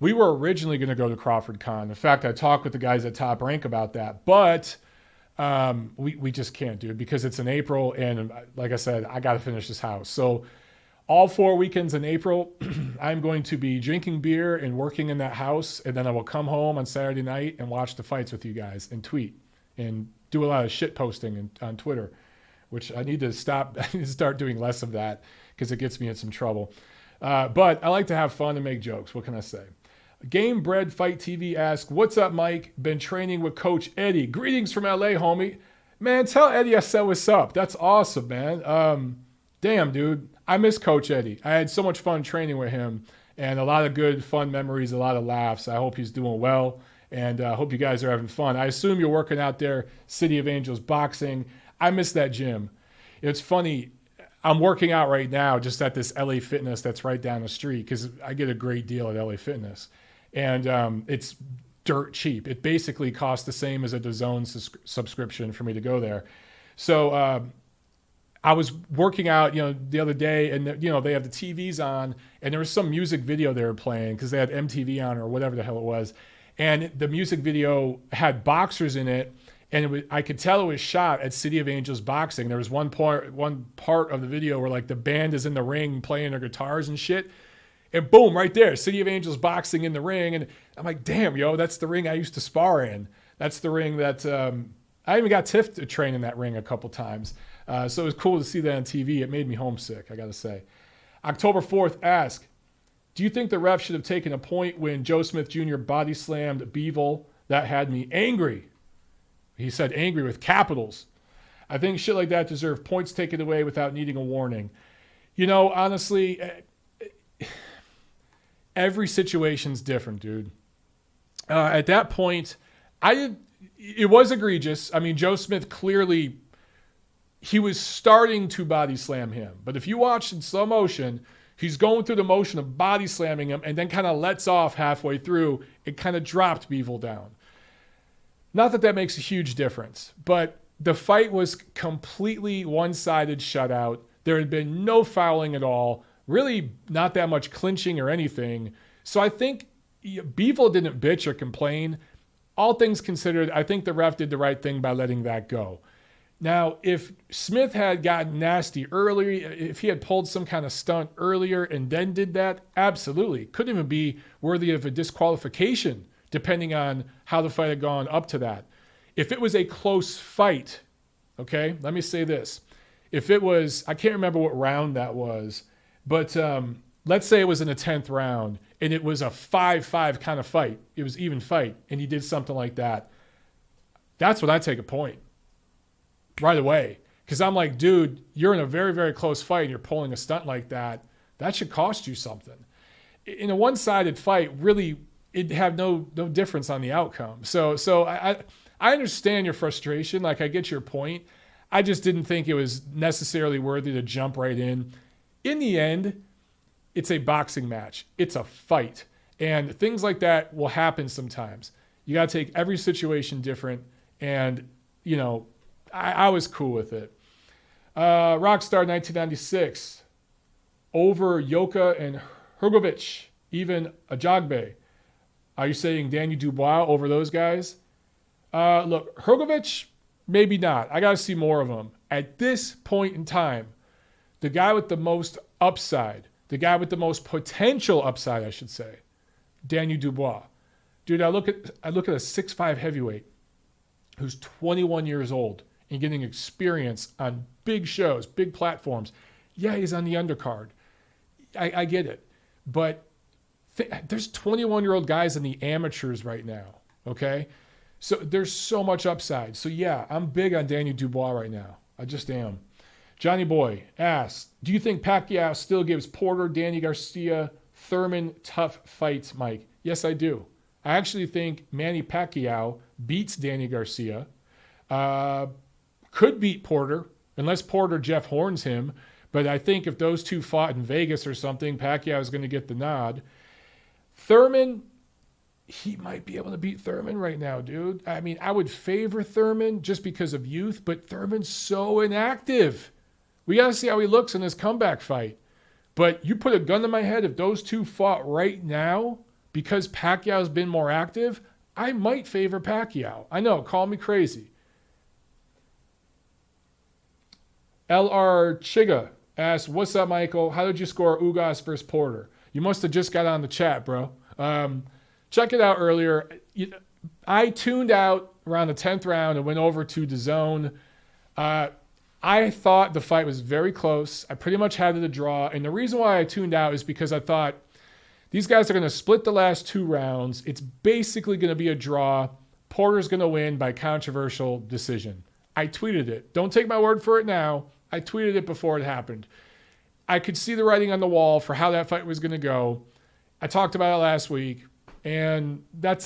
A: We were originally going to go to Crawford Khan. In fact, I talked with the guys at Top Rank about that, but we just can't do it because it's in April, and like I said, I got to finish this house. So all 4 weekends in April, I'm going to be drinking beer and working in that house, and then I will come home on Saturday night and watch the fights with you guys and tweet and do a lot of shit posting on Twitter, which I need to stop. I need to start doing less of that because it gets me in some trouble. But I like to have fun and make jokes. What can I say? Game Bread Fight TV asks, what's up, Mike? Been training with Coach Eddie. Greetings from LA, homie. Man, tell Eddie I said what's up. That's awesome, man. Damn, dude. I miss Coach Eddie. I had so much fun training with him and a lot of good, fun memories, a lot of laughs. I hope he's doing well, and I hope you guys are having fun. I assume you're working out there, City of Angels Boxing. I miss that gym. It's funny. I'm working out right now just at this LA Fitness that's right down the street because I get a great deal at LA Fitness. And it's dirt cheap. It basically costs the same as a DAZN subscription for me to go there. So I was working out, the other day, and they have the TVs on, and there was some music video they were playing because they had MTV on or whatever the hell it was, and the music video had boxers in it, and I could tell it was shot at City of Angels Boxing. There was one part of the video where like the band is in the ring playing their guitars and shit. And boom, right there, City of Angels Boxing in the ring. And I'm like, damn, that's the ring I used to spar in. That's the ring that I even got Tiff to train in that ring a couple times. So it was cool to see that on TV. It made me homesick, I got to say. October 4th, ask, do you think the ref should have taken a point when Joe Smith Jr. body slammed Bivol? That had me angry. He said angry with capitals. I think shit like that deserve points taken away without needing a warning. Honestly, every situation's different, dude. At that point, it was egregious. I mean, Joe Smith clearly he was starting to body slam him. But if you watch in slow motion, he's going through the motion of body slamming him and then kind of lets off halfway through. It kind of dropped Bivol down. Not that that makes a huge difference, but the fight was completely one-sided shutout. There had been no fouling at all, really not that much clinching or anything. So I think Bivol didn't bitch or complain. All things considered, I think the ref did the right thing by letting that go. Now, if Smith had gotten nasty earlier, if he had pulled some kind of stunt earlier and then did that, absolutely. Couldn't even be worthy of a disqualification, depending on how the fight had gone up to that. If it was a close fight, okay, let me say this. If it was, I can't remember what round that was, but let's say it was in the 10th round and it was a 5-5 kind of fight. It was even fight, and he did something like that. That's when I take a point right away. Because I'm like, dude, you're in a very, very close fight and you're pulling a stunt like that. That should cost you something. In a one-sided fight, really, it'd have no difference on the outcome. So I understand your frustration. Like, I get your point. I just didn't think it was necessarily worthy to jump right in. In the end, it's a boxing match. It's a fight. And things like that will happen sometimes. You got to take every situation different. And, you know, I was cool with it. Rockstar 1996. Over Yoka and Hrgovic. Even Ajagba. Are you saying Daniel Dubois over those guys? Look, Hrgovic, maybe not. I got to see more of him. At this point in time, the guy with the most upside, the guy with the most potential upside, I should say, Daniel Dubois. Dude, I look at a 6'5" heavyweight who's 21 years old and getting experience on big shows, big platforms. Yeah, he's on the undercard. I get it. But there's 21-year-old guys in the amateurs right now, okay? So there's so much upside. So, yeah, I'm big on Daniel Dubois right now. I just am. Johnny Boy asks, do you think Pacquiao still gives Porter, Danny Garcia, Thurman tough fights, Mike? Yes, I do. I actually think Manny Pacquiao beats Danny Garcia. Could beat Porter, unless Porter Jeff Horns him. But I think if those two fought in Vegas or something, Pacquiao is going to get the nod. Thurman, he might be able to beat Thurman right now, dude. I mean, I would favor Thurman just because of youth, but Thurman's so inactive. We got to see how he looks in this comeback fight. But you put a gun to my head, if those two fought right now, because Pacquiao's been more active, I might favor Pacquiao. I know, call me crazy. L.R. Chiga asks, what's up, Michael? How did you score Ugas versus Porter? You must have just got on the chat, bro. Check it out earlier. I tuned out around the 10th round and went over to DAZN. I thought the fight was very close. I pretty much had it a draw. And the reason why I tuned out is because I thought these guys are going to split the last 2 rounds. It's basically going to be a draw. Porter's going to win by controversial decision. I tweeted it. Don't take my word for it now. I tweeted it before it happened. I could see the writing on the wall for how that fight was going to go. I talked about it last week, and that's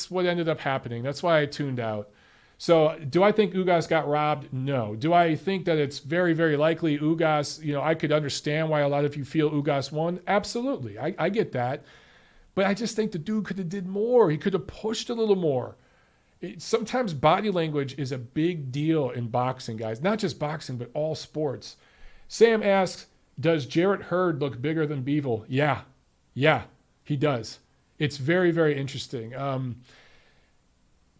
A: what ended up happening. That's why I tuned out. So do I think Ugas got robbed? No. Do I think that it's very, very likely Ugas, I could understand why a lot of you feel Ugas won? Absolutely. I get that. But I just think the dude could have did more. He could have pushed a little more. Sometimes body language is a big deal in boxing, guys. Not just boxing, but all sports. Sam asks, does Jarrett Hurd look bigger than Bivol? Yeah, he does. It's very, very interesting.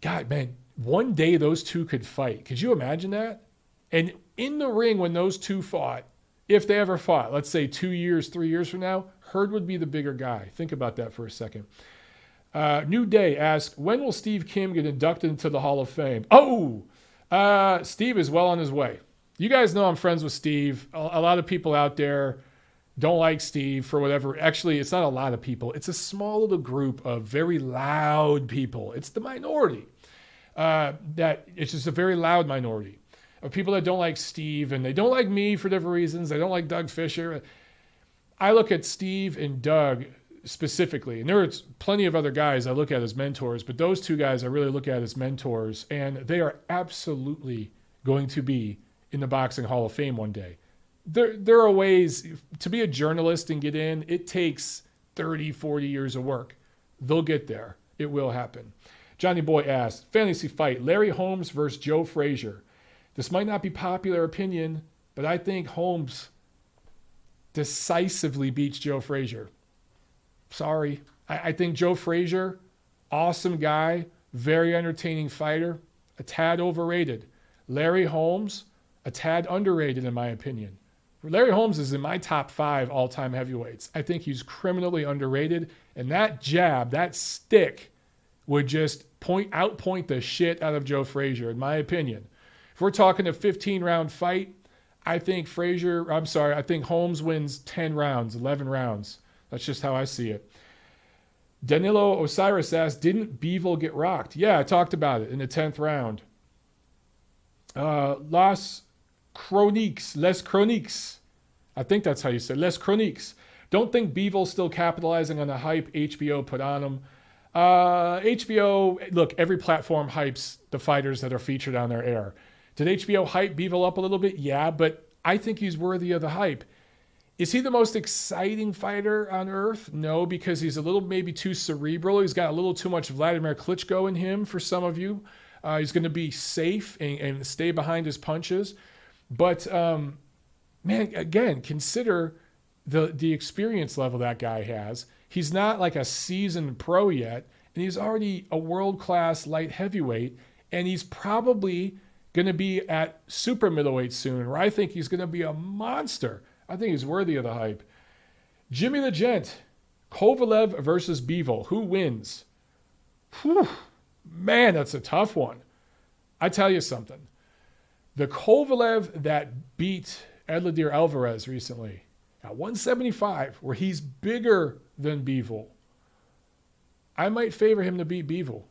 A: God, man, one day those two could fight. Could you imagine that? And in the ring when those two fought, if they ever fought, let's say 2 years, 3 years from now, Hurd would be the bigger guy. Think about that for a second. New Day asks, when will Steve Kim get inducted into the Hall of Fame? Steve is well on his way. You guys know I'm friends with Steve. A lot of people out there don't like Steve for whatever. Actually, it's not a lot of people. It's a small little group of very loud people. It's the minority. It's just a very loud minority of people that don't like Steve, and they don't like me for different reasons. They don't like Doug Fisher. I look at Steve and Doug specifically, and there's plenty of other guys I look at as mentors, but those two guys I really look at as mentors, and they are absolutely going to be in the Boxing Hall of Fame one day. There are ways to be a journalist and get in. It takes 30, 40 years of work. They'll get there. It will happen. Johnny Boy asked, fantasy fight, Larry Holmes versus Joe Frazier. This might not be popular opinion, but I think Holmes decisively beats Joe Frazier. Sorry. I think Joe Frazier, awesome guy, very entertaining fighter, a tad overrated. Larry Holmes, a tad underrated in my opinion. Larry Holmes is in my top 5 all-time heavyweights. I think he's criminally underrated, and that jab, that stick, would just outpoint the shit out of Joe Frazier, in my opinion. If we're talking a 15-round fight, I think Holmes wins 10 rounds, 11 rounds. That's just how I see it. Danilo Osiris asked, didn't Bivol get rocked? Yeah, I talked about it in the 10th round. Les Chroniques. I think that's how you say it. Les Chroniques. Don't think Bivol's still capitalizing on the hype HBO put on him. HBO, look, every platform hypes the fighters that are featured on their air. Did HBO hype Bivol up a little bit? Yeah, but I think he's worthy of the hype. Is he the most exciting fighter on earth? No, because he's a little maybe too cerebral. He's got a little too much Vladimir Klitschko in him for some of you. He's going to be safe and stay behind his punches. But, man, again, consider the experience level that guy has. He's not like a seasoned pro yet, and he's already a world-class light heavyweight, and he's probably going to be at super middleweight soon, where I think he's going to be a monster. I think he's worthy of the hype. Jimmy the Gent, Kovalev versus Bivol. Who wins? Whew. Man, that's a tough one. I tell you something. The Kovalev that beat Edladir Alvarez recently at 175, where he's bigger than Bivol, I might favor him to beat Bivol.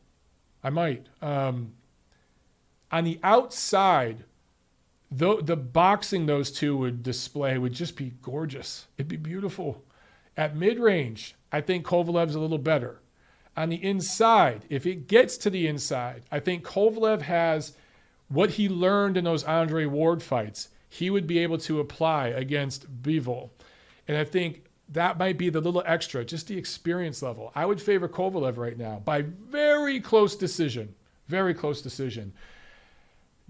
A: I might. On the outside, the boxing those two would display would just be gorgeous. It'd be beautiful. At mid-range, I think Kovalev's a little better. On the inside, if it gets to the inside, I think Kovalev has what he learned in those Andre Ward fights. He would be able to apply against Bivol. And I think that might be the little extra, just the experience level. I would favor Kovalev right now by very close decision. Very close decision.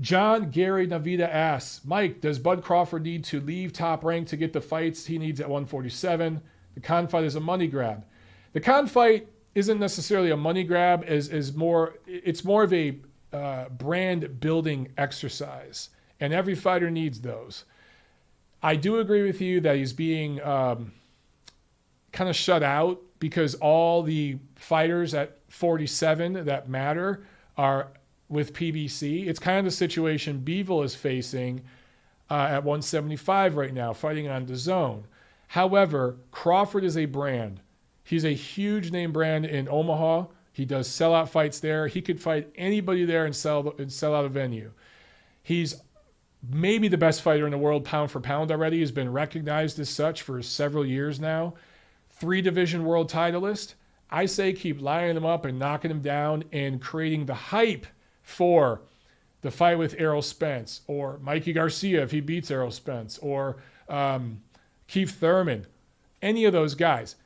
A: John Gary Navida asks, Mike, does Bud Crawford need to leave Top Rank to get the fights he needs at 147? The Khan fight is a money grab. The Khan fight isn't necessarily a money grab, it's more of a brand building exercise. And every fighter needs those. I do agree with you that he's being kind of shut out because all the fighters at 47 that matter are with PBC. It's kind of the situation Bivol is facing at 175 right now, fighting on DAZN. However, Crawford is a brand. He's a huge name brand in Omaha. He does sellout fights there. He could fight anybody there and sell out a venue. He's maybe the best fighter in the world pound for pound already. He's been recognized as such for several years now. 3-division world titleist. I say keep lining him up and knocking him down and creating the hype for the fight with Errol Spence or Mikey Garcia if he beats Errol Spence or Keith Thurman. Any of those guys.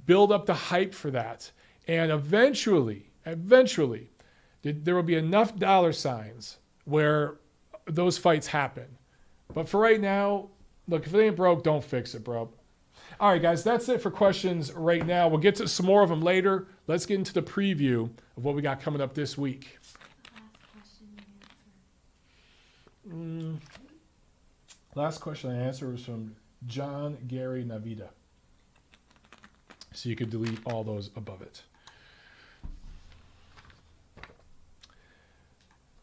A: Build up the hype for that. And eventually, there will be enough dollar signs where those fights happen. But for right now, look, if it ain't broke, don't fix it, bro. All right, guys, that's it for questions right now. We'll get to some more of them later. Let's get into the preview of what we got coming up this week. Last question I answered was from John Gary Navida. So you could delete all those above it.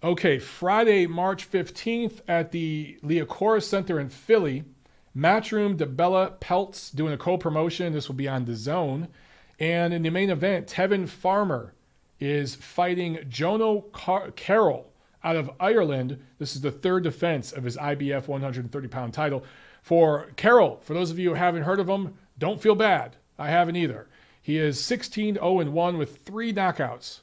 A: Okay, Friday, March 15th at the Liacouras Center in Philly. Matchroom DeBella Peltz doing a co-promotion. This will be on DAZN. And in the main event, Tevin Farmer is fighting Jono Carroll out of Ireland. This is the third defense of his IBF 130-pound title. For Carroll, for those of you who haven't heard of him, don't feel bad. I haven't either. He is 16-0-1 with 3 knockouts.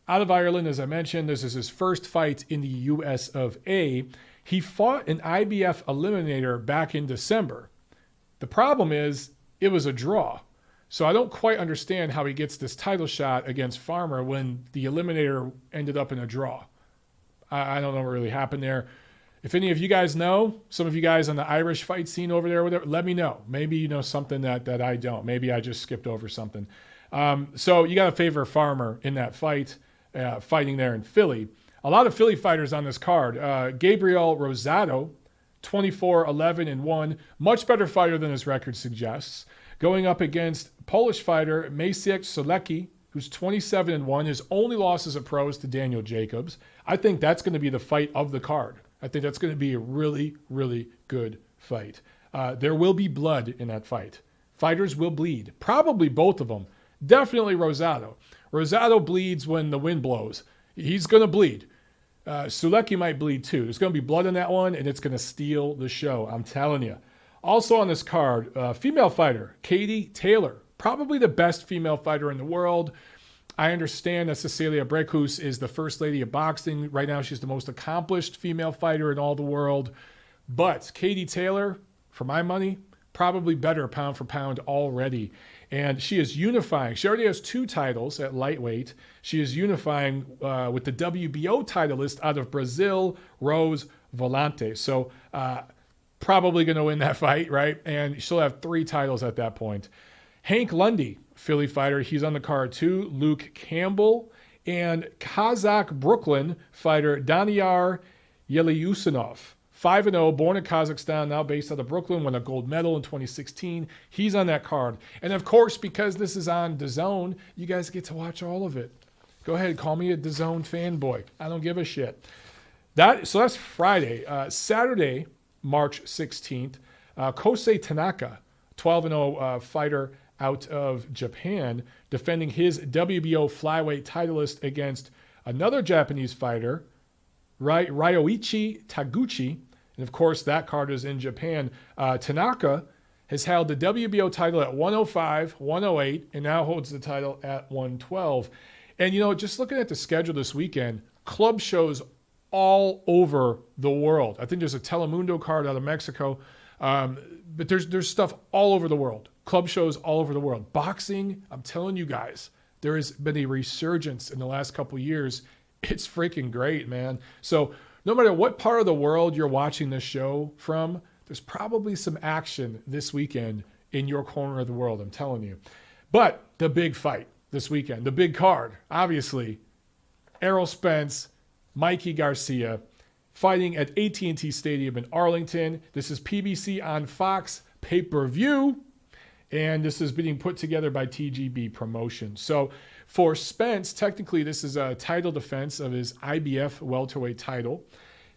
A: Out of Ireland, as I mentioned, this is his first fight in the US of A. He fought an IBF eliminator back in December. The problem is it was a draw. So I don't quite understand how he gets this title shot against Farmer when the eliminator ended up in a draw. I don't know what really happened there. If any of you guys know, some of you guys on the Irish fight scene over there, whatever, let me know. Maybe you know something that I don't. Maybe I just skipped over something. So you got to favor Farmer in that fight, fighting there in Philly. A lot of Philly fighters on this card. Gabriel Rosado, 24-11-1, much better fighter than his record suggests. Going up against Polish fighter Maciej Solecki, who's 27-1. His only losses at pros to Daniel Jacobs. I think that's going to be the fight of the card. I think that's going to be a really, really good fight. There will be blood in that fight. Fighters will bleed. Probably both of them. Definitely Rosado. Rosado bleeds when the wind blows. He's going to bleed. Solecki might bleed too. There's going to be blood in that one, and it's going to steal the show. I'm telling you. Also on this card, female fighter, Katie Taylor. Probably the best female fighter in the world. I understand that Cecilia Brækhus is the first lady of boxing. Right now, she's the most accomplished female fighter in all the world. But Katie Taylor, for my money, probably better pound for pound already. And she is unifying. She already has 2 titles at lightweight. She is unifying with the WBO titleist out of Brazil, Rose Volante. So probably going to win that fight, right? And she'll have 3 titles at that point. Hank Lundy, Philly fighter, he's on the card too. Luke Campbell and Kazakh Brooklyn fighter Daniyar Yelyusinov. 5-0, born in Kazakhstan, now based out of Brooklyn, won a gold medal in 2016. He's on that card. And of course, because this is on DAZN, you guys get to watch all of it. Go ahead, call me a DAZN fanboy. I don't give a shit. So that's Friday. Saturday, March 16th, Kosei Tanaka, 12-0 fighter out of Japan, defending his WBO flyweight titleist against another Japanese fighter, Ryoichi Taguchi. And of course, that card is in Japan. Tanaka has held the WBO title at 105, 108, and now holds the title at 112. And, you know, just looking at the schedule this weekend, club shows all over the world. I think there's a Telemundo card out of Mexico, but there's stuff all over the world. Club shows all over the world. Boxing, I'm telling you guys, there has been a resurgence in the last couple of years. It's freaking great, man. So no matter what part of the world you're watching this show from, there's probably some action this weekend in your corner of the world, I'm telling you. But the big fight this weekend, the big card, obviously, Errol Spence, Mikey Garcia, fighting at AT&T Stadium in Arlington. This is PBC on Fox pay-per-view, and this is being put together by TGB Promotions. So for Spence, technically this is a title defense of his IBF welterweight title.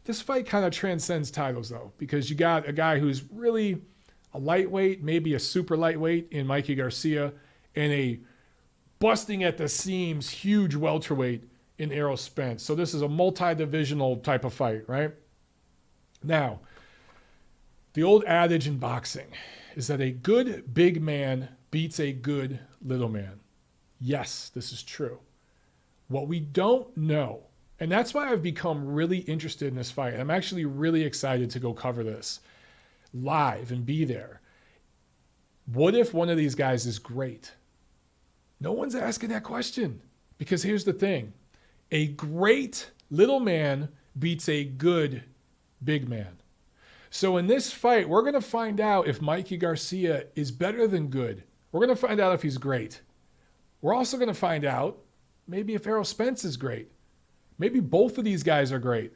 A: This fight kind of transcends titles, though, because you got a guy who's really a lightweight, maybe a super lightweight in Mikey Garcia, and a busting at the seams huge welterweight in Errol Spence. So this is a multi-divisional type of fight, right? Now, the old adage in boxing is that a good big man beats a good little man. Yes, this is true. What we don't know, and that's why I've become really interested in this fight. I'm actually really excited to go cover this live and be there. What if one of these guys is great? No one's asking that question, because here's the thing. A great little man beats a good big man. So in this fight, we're going to find out if Mikey Garcia is better than good. We're going to find out if he's great. We're also going to find out maybe if Errol Spence is great. Maybe both of these guys are great.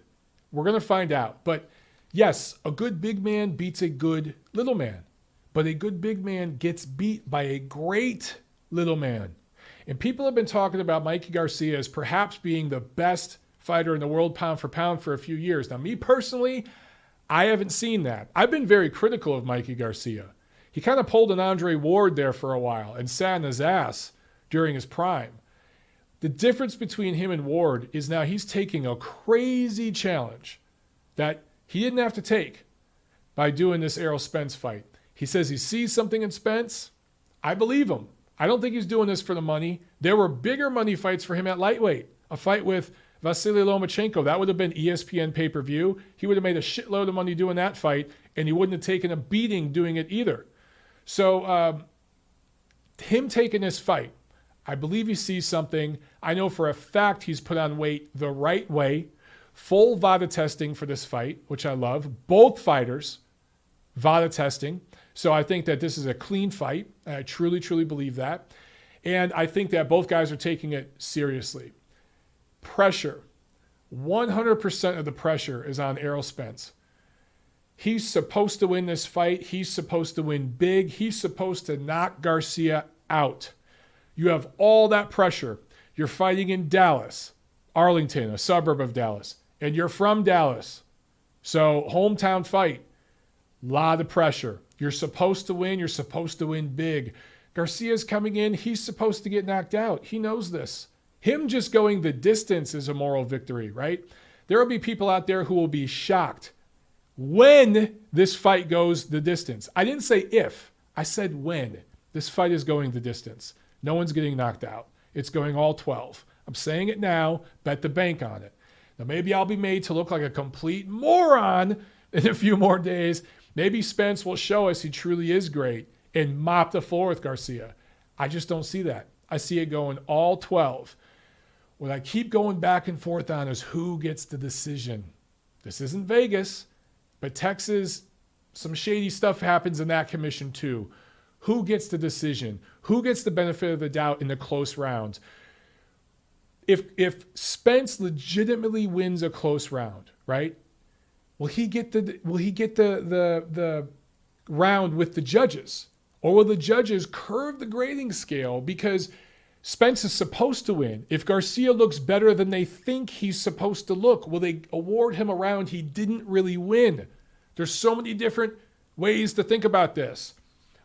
A: We're going to find out. But yes, a good big man beats a good little man. But a good big man gets beat by a great little man. And people have been talking about Mikey Garcia as perhaps being the best fighter in the world pound for pound for a few years. Now, me personally, I haven't seen that. I've been very critical of Mikey Garcia. He kind of pulled an Andre Ward there for a while and sat in his ass during his prime. The difference between him and Ward is now he's taking a crazy challenge that he didn't have to take by doing this Errol Spence fight. He says he sees something in Spence. I believe him. I don't think he's doing this for the money. There were bigger money fights for him at lightweight. A fight with Vasily Lomachenko. That would have been ESPN pay-per-view. He would have made a shitload of money doing that fight, and he wouldn't have taken a beating doing it either. So him taking this fight, I believe he sees something. I know for a fact he's put on weight the right way. Full VADA testing for this fight, which I love. Both fighters, VADA testing. So I think that this is a clean fight. I truly, truly believe that. And I think that both guys are taking it seriously. Pressure. 100% of the pressure is on Errol Spence. He's supposed to win this fight. He's supposed to win big. He's supposed to knock Garcia out. You have all that pressure. You're fighting in Dallas, Arlington, a suburb of Dallas, and you're from Dallas. So hometown fight, lot of pressure. You're supposed to win. You're supposed to win big. Garcia's coming in. He's supposed to get knocked out. He knows this. Him just going the distance is a moral victory, right? There will be people out there who will be shocked when this fight goes the distance. I didn't say if. I said when. This fight is going the distance. No one's getting knocked out. It's going all 12. I'm saying it now. Bet the bank on it. Now, maybe I'll be made to look like a complete moron in a few more days. Maybe Spence will show us he truly is great and mop the floor with Garcia. I just don't see that. I see it going all 12. What I keep going back and forth on is who gets the decision. This isn't Vegas, but Texas, some shady stuff happens in that commission too. Who gets the decision? Who gets the benefit of the doubt in the close rounds? If Spence legitimately wins a close round, right? Will he get the round with the judges? Or will the judges curve the grading scale because Spence is supposed to win? If Garcia looks better than they think he's supposed to look, will they award him a round he didn't really win? There's so many different ways to think about this.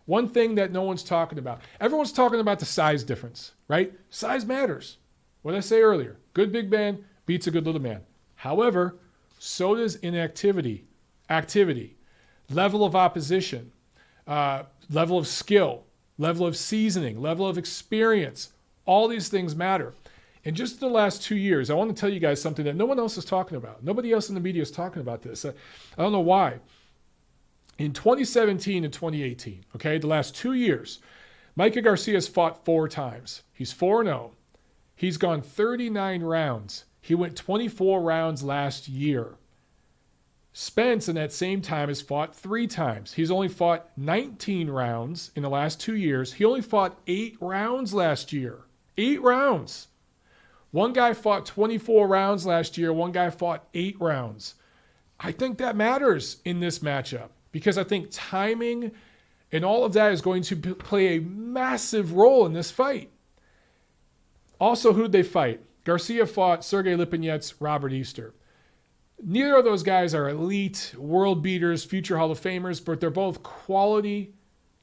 A: One thing that no one's talking about. Everyone's talking about the size difference, right? Size matters. What did I say earlier? Good big man beats a good little man. However, so does inactivity, activity, level of opposition, level of skill, level of seasoning, level of experience. All these things matter. And just the last 2 years, I want to tell you guys something that no one else is talking about. Nobody else in the media is talking about this. I don't know why. In 2017 and 2018, okay, the last 2 years, Mikey Garcia has fought 4 times. He's 4-0. He's gone 39 rounds. He went 24 rounds last year. Spence, in that same time, has fought 3 times. He's only fought 19 rounds in the last 2 years. He only fought 8 rounds last year. 8 rounds. One guy fought 24 rounds last year. One guy fought 8 rounds. I think that matters in this matchup because I think timing and all of that is going to play a massive role in this fight. Also, who did they fight? Garcia fought Sergey Lipinets, Robert Easter. Neither of those guys are elite, world beaters, future Hall of Famers, but they're both quality,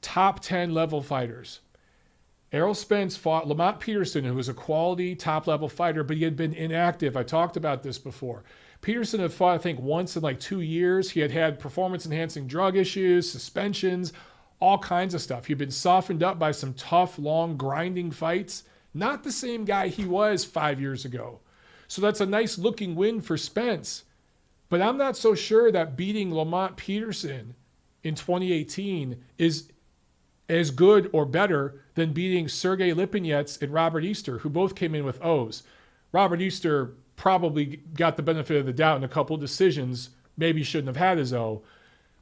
A: top 10 level fighters. Errol Spence fought Lamont Peterson, who was a quality, top-level fighter, but he had been inactive. I talked about this before. Peterson had fought, I think, once in like 2 years. He had had performance-enhancing drug issues, suspensions, all kinds of stuff. He'd been softened up by some tough, long, grinding fights. Not the same guy he was 5 years ago. So that's a nice-looking win for Spence. But I'm not so sure that beating Lamont Peterson in 2018 is as good or better than beating Sergey Lipinets and Robert Easter, who both came in with O's. Robert Easter probably got the benefit of the doubt in a couple of decisions, maybe shouldn't have had his O.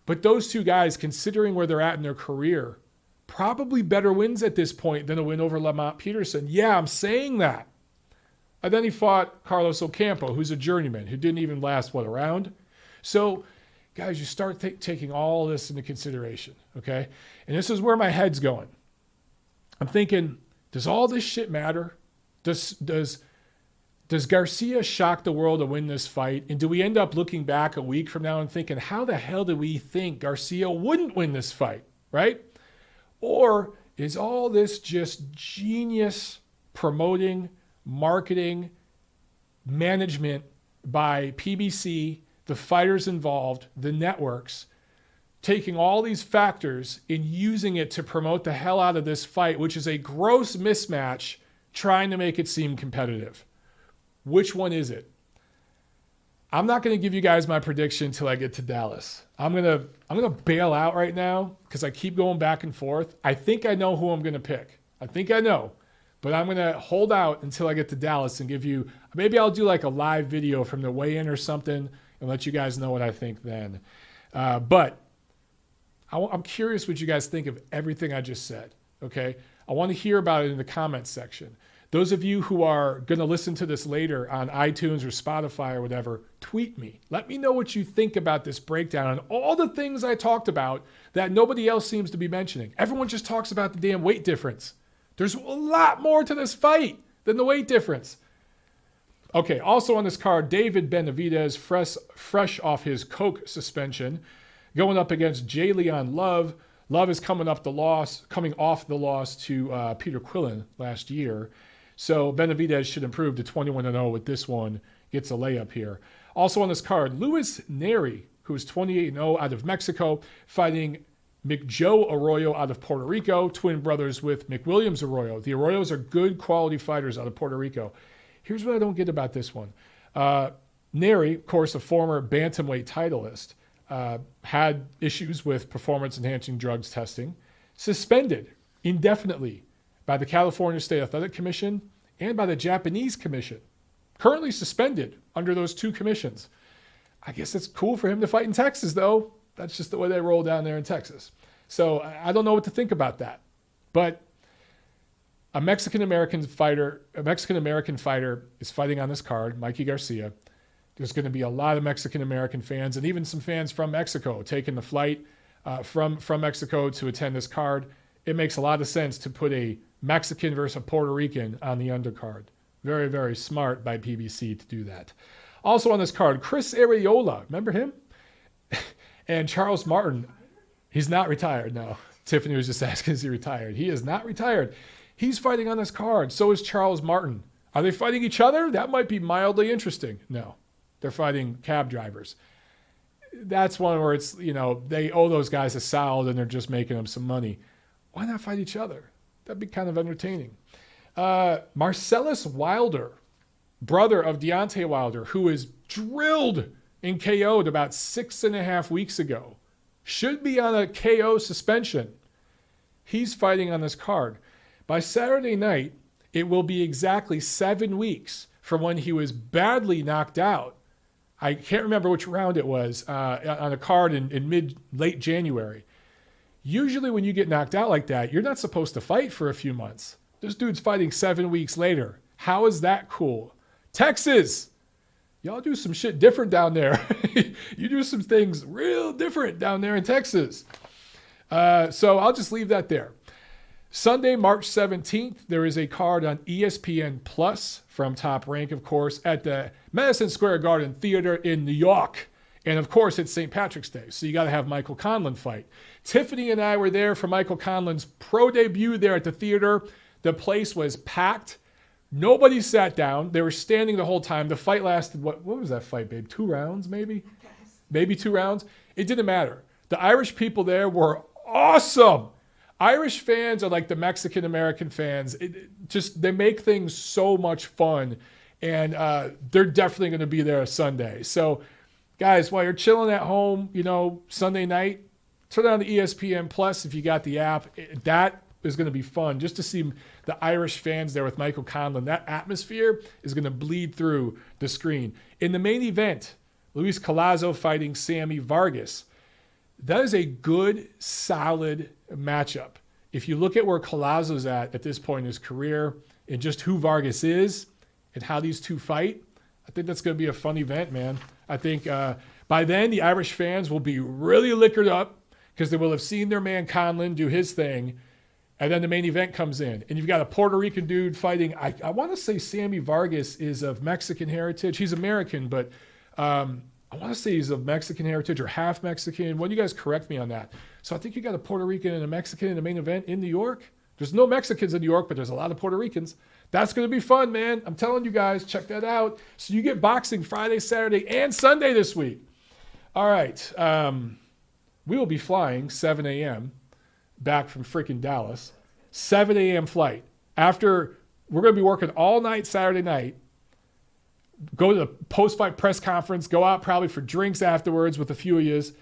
A: But those two guys, considering where they're at in their career, probably better wins at this point than a win over Lamont Peterson. Yeah, I'm saying that. And then he fought Carlos Ocampo, who's a journeyman, who didn't even last, a round? So, guys, you start taking all this into consideration, okay? And this is where my head's going. I'm thinking, does all this shit matter? Does Garcia shock the world to win this fight? And do we end up looking back a week from now and thinking, how the hell did we think Garcia wouldn't win this fight, right? Or is all this just genius promoting, marketing, management by PBC, the fighters involved, the networks, taking all these factors and using it to promote the hell out of this fight, which is a gross mismatch, trying to make it seem competitive? Which one is it? I'm not going to give you guys my prediction until I get to Dallas. I'm gonna bail out right now because I keep going back and forth. I think I know who I'm going to pick. I think I know. But I'm going to hold out until I get to Dallas and give you, maybe I'll do like a live video from the weigh-in or something and let you guys know what I think then. But I'm curious what you guys think of everything I just said, okay? I want to hear about it in the comments section. Those of you who are going to listen to this later on iTunes or Spotify or whatever, tweet me. Let me know what you think about this breakdown and all the things I talked about that nobody else seems to be mentioning. Everyone just talks about the damn weight difference. There's a lot more to this fight than the weight difference. Okay, also on this card, David Benavidez, fresh off his coke suspension, going up against J. Leon Love. Love is coming off the loss to Peter Quillen last year. So Benavidez should improve to 21-0 with this one. Gets a layup here. Also on this card, Luis Neri, who is 28-0 out of Mexico, fighting McJoe Arroyo out of Puerto Rico, twin brothers with McWilliams Arroyo. The Arroyos are good quality fighters out of Puerto Rico. Here's what I don't get about this one. Neri, of course, a former bantamweight titleist, had issues with performance-enhancing drugs testing, suspended indefinitely by the California State Athletic Commission and by the Japanese Commission. Currently suspended under those two commissions. I guess it's cool for him to fight in Texas, though. That's just the way they roll down there in Texas. So I don't know what to think about that. But a Mexican-American fighter is fighting on this card, Mikey Garcia. There's going to be a lot of Mexican-American fans and even some fans from Mexico taking the flight from Mexico to attend this card. It makes a lot of sense to put a Mexican versus a Puerto Rican on the undercard. Very, very smart by PBC to do that. Also on this card, Chris Arreola. Remember him? And Charles Martin. He's not retired, no. Tiffany was just asking, is he retired? He is not retired. He's fighting on this card. So is Charles Martin. Are they fighting each other? That might be mildly interesting. No. They're fighting cab drivers. That's one where it's, they owe those guys a salad and they're just making them some money. Why not fight each other? That'd be kind of entertaining. Marcellus Wilder, brother of Deontay Wilder, who is drilled and KO'd about 6.5 weeks ago, should be on a KO suspension. He's fighting on this card. By Saturday night, it will be exactly 7 weeks from when he was badly knocked out. I can't remember which round it was on a card in late January. Usually when you get knocked out like that, you're not supposed to fight for a few months. This dude's fighting 7 weeks later. How is that cool? Texas, y'all do some shit different down there. You do some things real different down there in Texas. So I'll just leave that there. Sunday, March 17th, there is a card on ESPN Plus from Top Rank, of course, at the Madison Square Garden Theater in New York. And, of course, it's St. Patrick's Day, so you got to have Michael Conlan fight. Tiffany and I were there for Michael Conlan's pro debut there at the theater. The place was packed. Nobody sat down. They were standing the whole time. The fight lasted, what was that fight, babe? 2 rounds, maybe? Maybe 2 rounds. It didn't matter. The Irish people there were awesome. Irish fans are like the Mexican-American fans. They make things so much fun, and they're definitely going to be there Sunday. So, guys, while you're chilling at home, Sunday night, turn on the ESPN Plus if you got the app. That is going to be fun just to see the Irish fans there with Michael Conlan. That atmosphere is going to bleed through the screen. In the main event, Luis Collazo fighting Sammy Vargas. That is a good, solid matchup. If you look at where Collazo's at this point in his career and just who Vargas is and how these two fight, I think that's going to be a fun event, man. I think by then the Irish fans will be really liquored up because they will have seen their man Conlan do his thing, and then the main event comes in. And you've got a Puerto Rican dude fighting. I want to say Sammy Vargas is of Mexican heritage. He's American, but I want to say he's of Mexican heritage or half Mexican. Why don't you guys correct me on that? So I think you got a Puerto Rican and a Mexican in the main event in New York. There's no Mexicans in New York, but there's a lot of Puerto Ricans. That's going to be fun, man. I'm telling you guys, check that out. So you get boxing Friday, Saturday, and Sunday this week. All right. We will be flying 7 a.m. back from freaking Dallas. 7 a.m. flight. After we're going to be working all night Saturday night. go to the post-fight press conference, go out probably for drinks afterwards with a few of yous.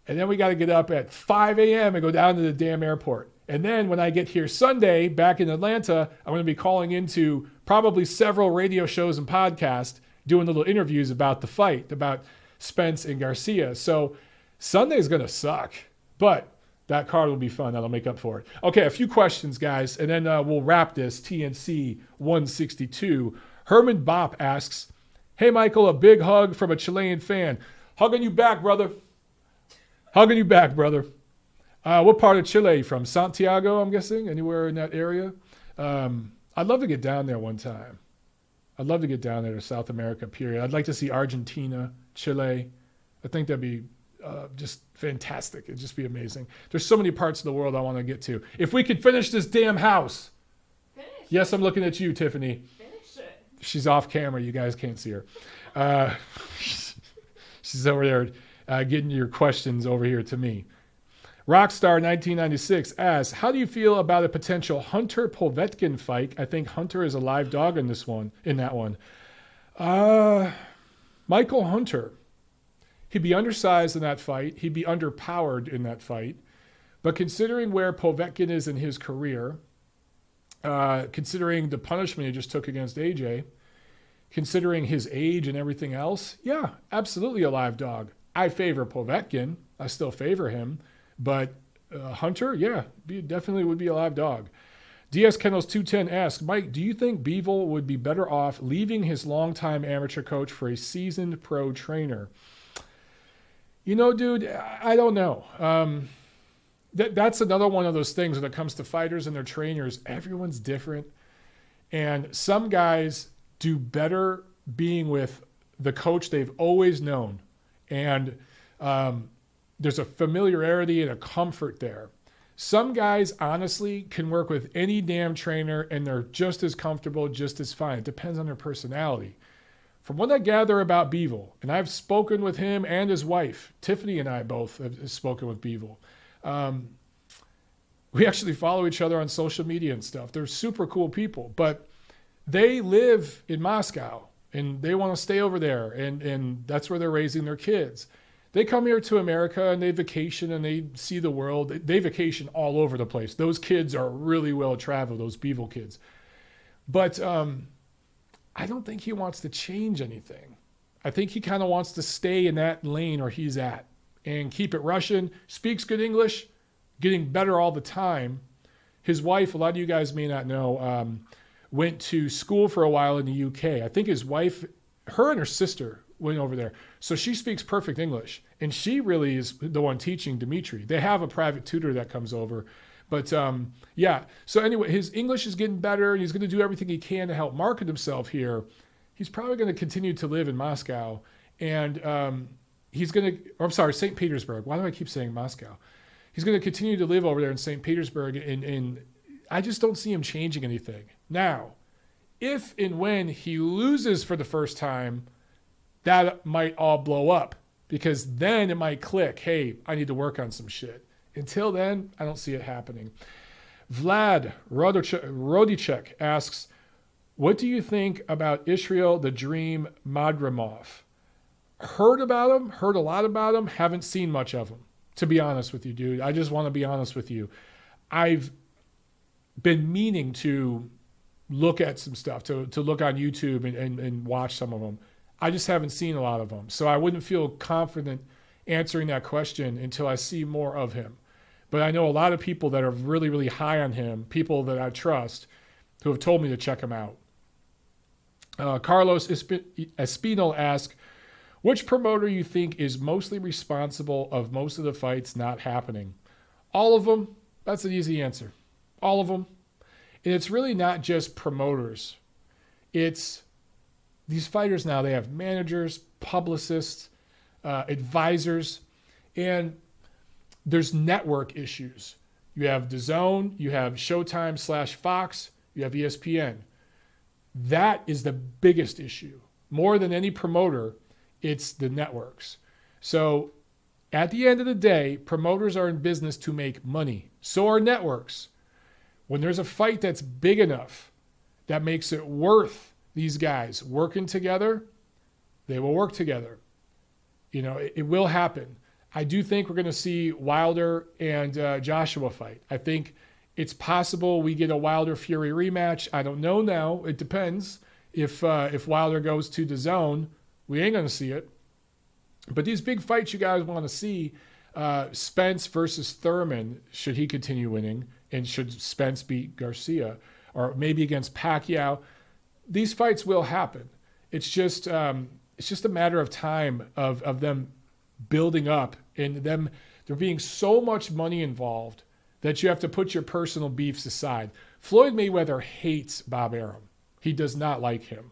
A: And then we got to get up at 5 a.m. and go down to the damn airport. And then when I get here Sunday back in Atlanta, I'm going to be calling into probably several radio shows and podcasts doing little interviews about the fight, about Spence and Garcia. So Sunday's going to suck, but that card will be fun. That'll make up for it. Okay, a few questions, guys, and then we'll wrap this TNC 162. Herman Bopp asks, hey, Michael, a big hug from a Chilean fan. Hugging you back, brother. Hugging you back, brother. What part of Chile are you from? Santiago, I'm guessing? Anywhere in that area? I'd love to get down there one time. I'd love to get down there to South America, period. I'd like to see Argentina, Chile. I think that'd be just fantastic. It'd just be amazing. There's so many parts of the world I want to get to. If we could finish this damn house.
B: Finish.
A: Yes, I'm looking at you, Tiffany.
B: Finish it.
A: She's off camera. You guys can't see her. She's over there getting your questions over here to me. Rockstar 1996 asks, how do you feel about a potential Hunter Povetkin fight? I think Hunter is a live dog in that one. Michael Hunter. He'd be undersized in that fight. He'd be underpowered in that fight. But considering where Povetkin is in his career, considering the punishment he just took against AJ, considering his age and everything else, yeah, absolutely a live dog. I favor Povetkin. I still favor him. But Hunter, yeah, definitely would be a live dog. DS Kennels 210 asks, Mike, do you think Bivol would be better off leaving his longtime amateur coach for a seasoned pro trainer? You know, dude, I don't know. That's another one of those things when it comes to fighters and their trainers. Everyone's different. And some guys do better being with the coach they've always known. And there's a familiarity and a comfort there. Some guys, honestly, can work with any damn trainer and they're just as comfortable, just as fine. It depends on their personality. From what I gather about Bivol, and I've spoken with him and his wife, Tiffany and I both have spoken with Bivol. We actually follow each other on social media and stuff. They're super cool people, but they live in Moscow and they want to stay over there, and that's where they're raising their kids. They come here to America and they vacation and they see the world. They vacation all over the place. Those kids are really well traveled, those Bivol kids. But I don't think he wants to change anything. I think he kind of wants to stay in that lane where he's at and keep it Russian, speaks good English, getting better all the time. His wife, a lot of you guys may not know, went to school for a while in the UK. I think his wife, her and her sister went over there. So she speaks perfect English. And she really is the one teaching Dmitry. They have a private tutor that comes over. But yeah, so anyway, his English is getting better and he's going to do everything he can to help market himself here. He's probably going to continue to live in Moscow. And he's going to, or I'm sorry, St. Petersburg. Why do I keep saying Moscow? He's going to continue to live over there in St. Petersburg. And I just don't see him changing anything. Now, if and when he loses for the first time, that might all blow up. Because then it might click, hey, I need to work on some shit. Until then, I don't see it happening. Vlad Rodichek asks, what do you think about Israel the Dream Madrimov? Heard about him, heard a lot about him, haven't seen much of him, to be honest with you, dude. I just want to be honest with you. I've been meaning to look at some stuff, to look on YouTube and watch some of them. I just haven't seen a lot of them. So I wouldn't feel confident answering that question until I see more of him. But I know a lot of people that are really, really high on him, people that I trust, who have told me to check him out. Carlos Espinal asks, which promoter you think is mostly responsible of most of the fights not happening? All of them. That's an easy answer. All of them. And it's really not just promoters. It's these fighters now, they have managers, publicists, advisors, and there's network issues. You have DAZN, you have Showtime / Fox, you have ESPN. That is the biggest issue. More than any promoter, it's the networks. So at the end of the day, promoters are in business to make money. So are networks. When there's a fight that's big enough that makes it worth these guys working together, They will work together. It will happen. I do think we're going to see Wilder and Joshua fight. I think it's possible we get a Wilder-Fury rematch. I don't know now. It depends. If Wilder goes to DAZN, we ain't going to see it. But these big fights you guys want to see, Spence versus Thurman, should he continue winning, and should Spence beat Garcia, or maybe against Pacquiao, these fights will happen. It's just a matter of time of them building up, and there being so much money involved that you have to put your personal beefs aside. Floyd Mayweather hates Bob Arum. He does not like him.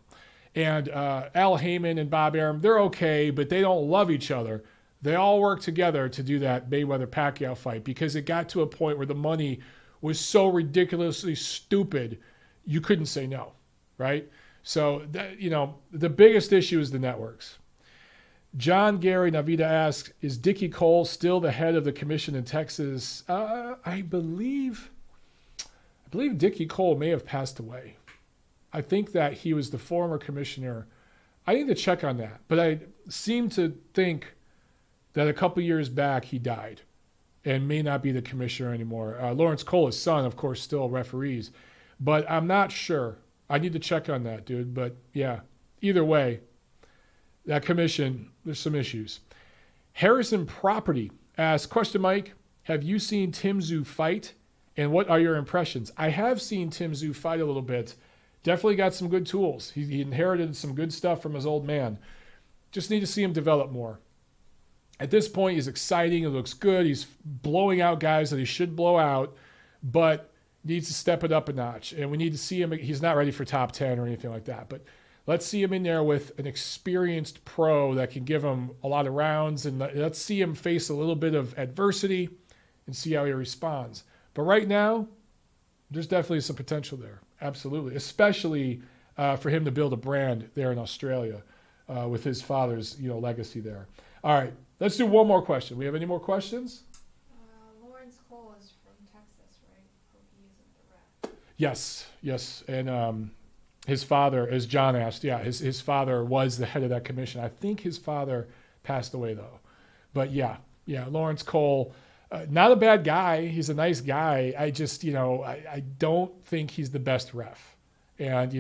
A: And Al Heyman and Bob Arum, they're okay, but they don't love each other. They all work together to do that Mayweather-Pacquiao fight because it got to a point where the money was so ridiculously stupid, you couldn't say no, right? So, the biggest issue is the networks. John Gary Navida asks, is Dickie Cole still the head of the commission in Texas? I believe Dickie Cole may have passed away. I think that he was the former commissioner. I need to check on that. But I seem to think that a couple years back he died and may not be the commissioner anymore. Lawrence Cole, his son, of course, still referees. But I'm not sure. I need to check on that, dude. But, yeah, either way, that commission, there's some issues. Harrison Property asks, question, Mike, have you seen Tim Tszyu fight? And what are your impressions? I have seen Tim Tszyu fight a little bit. Definitely got some good tools. He inherited some good stuff from his old man. Just need to see him develop more. At this point, he's exciting. It looks good. He's blowing out guys that he should blow out, but needs to step it up a notch. And we need to see him. He's not ready for top 10 or anything like that, but let's see him in there with an experienced pro that can give him a lot of rounds, and let's see him face a little bit of adversity and see how he responds. But right now, there's definitely some potential there. Absolutely, especially for him to build a brand there in Australia with his father's legacy there. All right, let's do one more question. We have any more questions?
B: Lawrence Cole is from Texas, right? Hope he isn't the ref.
A: Yes, and his father, as John asked, his father was the head of that commission. I think his father passed away though, but yeah, Lawrence Cole. Not a bad guy. He's a nice guy. I just, I don't think he's the best ref. And,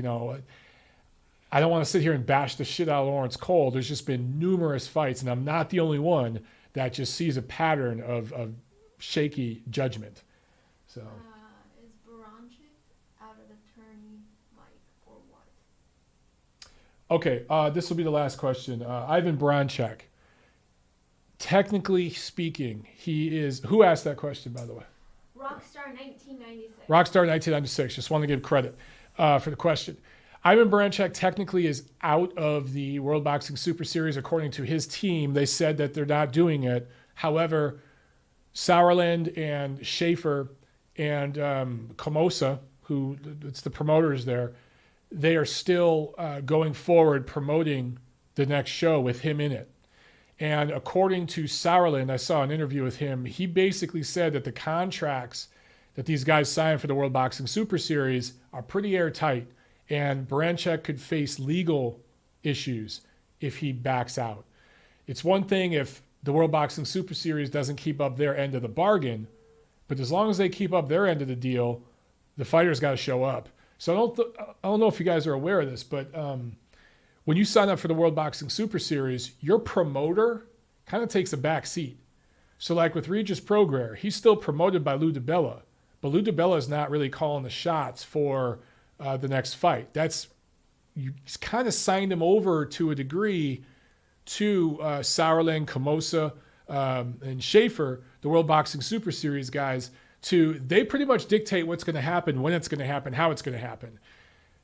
A: I don't want to sit here and bash the shit out of Lawrence Cole. There's just been numerous fights, and I'm not the only one that just sees a pattern of shaky judgment. So.
B: Is Baranchik out of the tourney, Mike, or what?
A: Okay, this will be the last question. Ivan Baranchik. Technically speaking, he is... Who asked that question, by the way?
B: Rockstar 1996.
A: Rockstar 1996. Just want to give credit for the question. Ivan Baranchik technically is out of the World Boxing Super Series. According to his team, they said that they're not doing it. However, Sauerland and Schaefer and Comosa, who it's the promoters there, they are still going forward promoting the next show with him in it. And according to Sauerland, I saw an interview with him, he basically said that the contracts that these guys signed for the World Boxing Super Series are pretty airtight, and Baranchik could face legal issues if he backs out. It's one thing if the World Boxing Super Series doesn't keep up their end of the bargain, but as long as they keep up their end of the deal, the fighter's got to show up. So I don't know if you guys are aware of this, but when you sign up for the World Boxing Super Series, your promoter kind of takes a back seat. So like with Regis Prograis, he's still promoted by Lou DiBella, but Lou DiBella is not really calling the shots for the next fight. You kind of signed him over to a degree to Sauerland, Comosa, and Schaefer, the World Boxing Super Series guys, they pretty much dictate what's going to happen, when it's going to happen, how it's going to happen.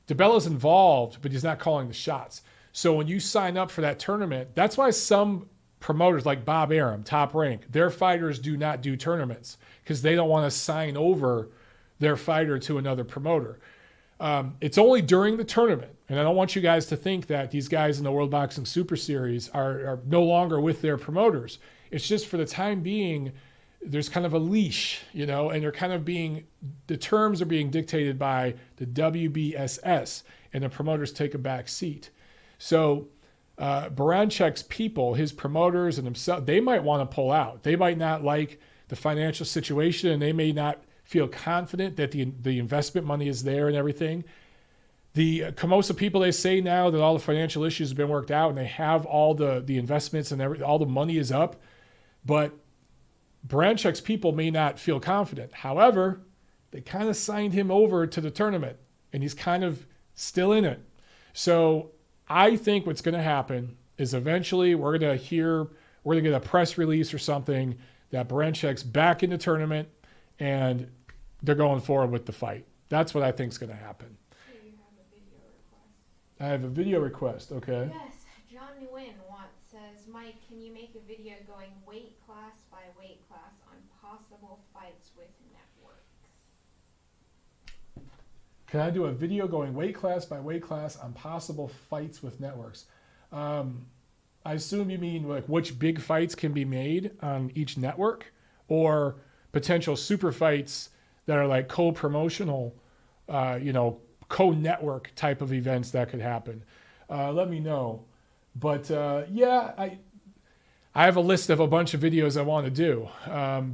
A: DiBella's involved, but he's not calling the shots. So when you sign up for that tournament, that's why some promoters like Bob Arum, Top Rank, their fighters do not do tournaments because they don't want to sign over their fighter to another promoter. It's only during the tournament, and I don't want you guys to think that these guys in the World Boxing Super Series are no longer with their promoters. It's just for the time being, there's kind of a leash, and they're kind of the terms are being dictated by the WBSS, and the promoters take a back seat. So Baranchek's people, his promoters and himself, they might want to pull out. They might not like the financial situation, and they may not feel confident that the investment money is there and everything. The Camosa people, they say now that all the financial issues have been worked out and they have all the investments and all the money is up. But Baranchek's people may not feel confident. However, they kind of signed him over to the tournament, and he's kind of still in it. So I think what's going to happen is eventually we're going to get a press release or something that Baranchek's back in the tournament and they're going forward with the fight. That's what I think is going to happen.
B: So you have a video request.
A: I have a video request, okay?
B: Yes, John Nguyen says, Mike, can you make a video going weight class by weight class on possible fights with networks?
A: Can I do a video going weight class by weight class on possible fights with networks? I assume you mean like which big fights can be made on each network, or potential super fights that are like co-promotional, co-network type of events that could happen. Let me know. But yeah, I have a list of a bunch of videos I want to do.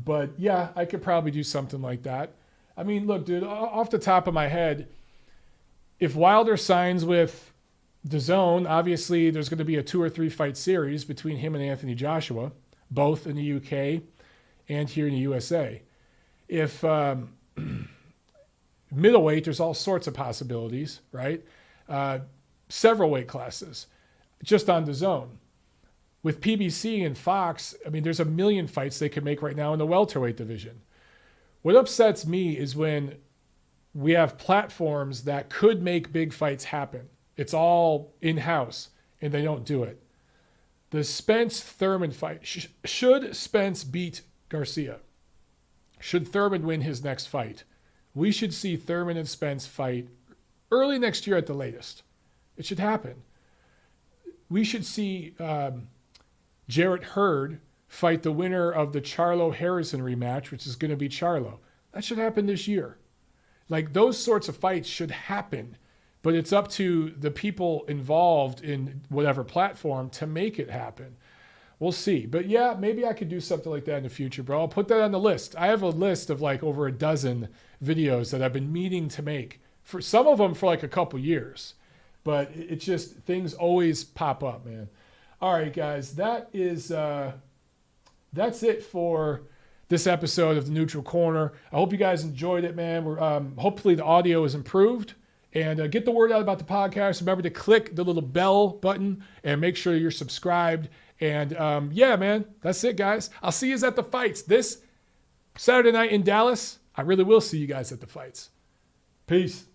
A: But yeah, I could probably do something like that. I mean, look, dude, off the top of my head, if Wilder signs with DAZN, obviously there's going to be a 2 or 3 fight series between him and Anthony Joshua, both in the UK and here in the USA. If middleweight, there's all sorts of possibilities, right? Several weight classes, just on DAZN. With PBC and Fox, I mean, there's a million fights they could make right now in the welterweight division. What upsets me is when we have platforms that could make big fights happen. It's all in-house, and they don't do it. The Spence-Thurman fight. Should Spence beat Garcia? Should Thurman win his next fight? We should see Thurman and Spence fight early next year at the latest. It should happen. We should see Jarrett Hurd fight the winner of the Charlo-Harrison rematch, which is going to be Charlo. That should happen this year. Like, those sorts of fights should happen, but it's up to the people involved in whatever platform to make it happen. We'll see. But yeah, maybe I could do something like that in the future, bro. I'll put that on the list. I have a list of like over a dozen videos that I've been meaning to make, for some of them for like a couple years. But it's just, things always pop up, man. All right, guys, that's it for this episode of the Neutral Corner. I hope you guys enjoyed it, man. We're hopefully the audio is improved. And get the word out about the podcast. Remember to click the little bell button and make sure you're subscribed. And yeah, man, that's it, guys. I'll see you at the fights this Saturday night in Dallas. I really will see you guys at the fights. Peace.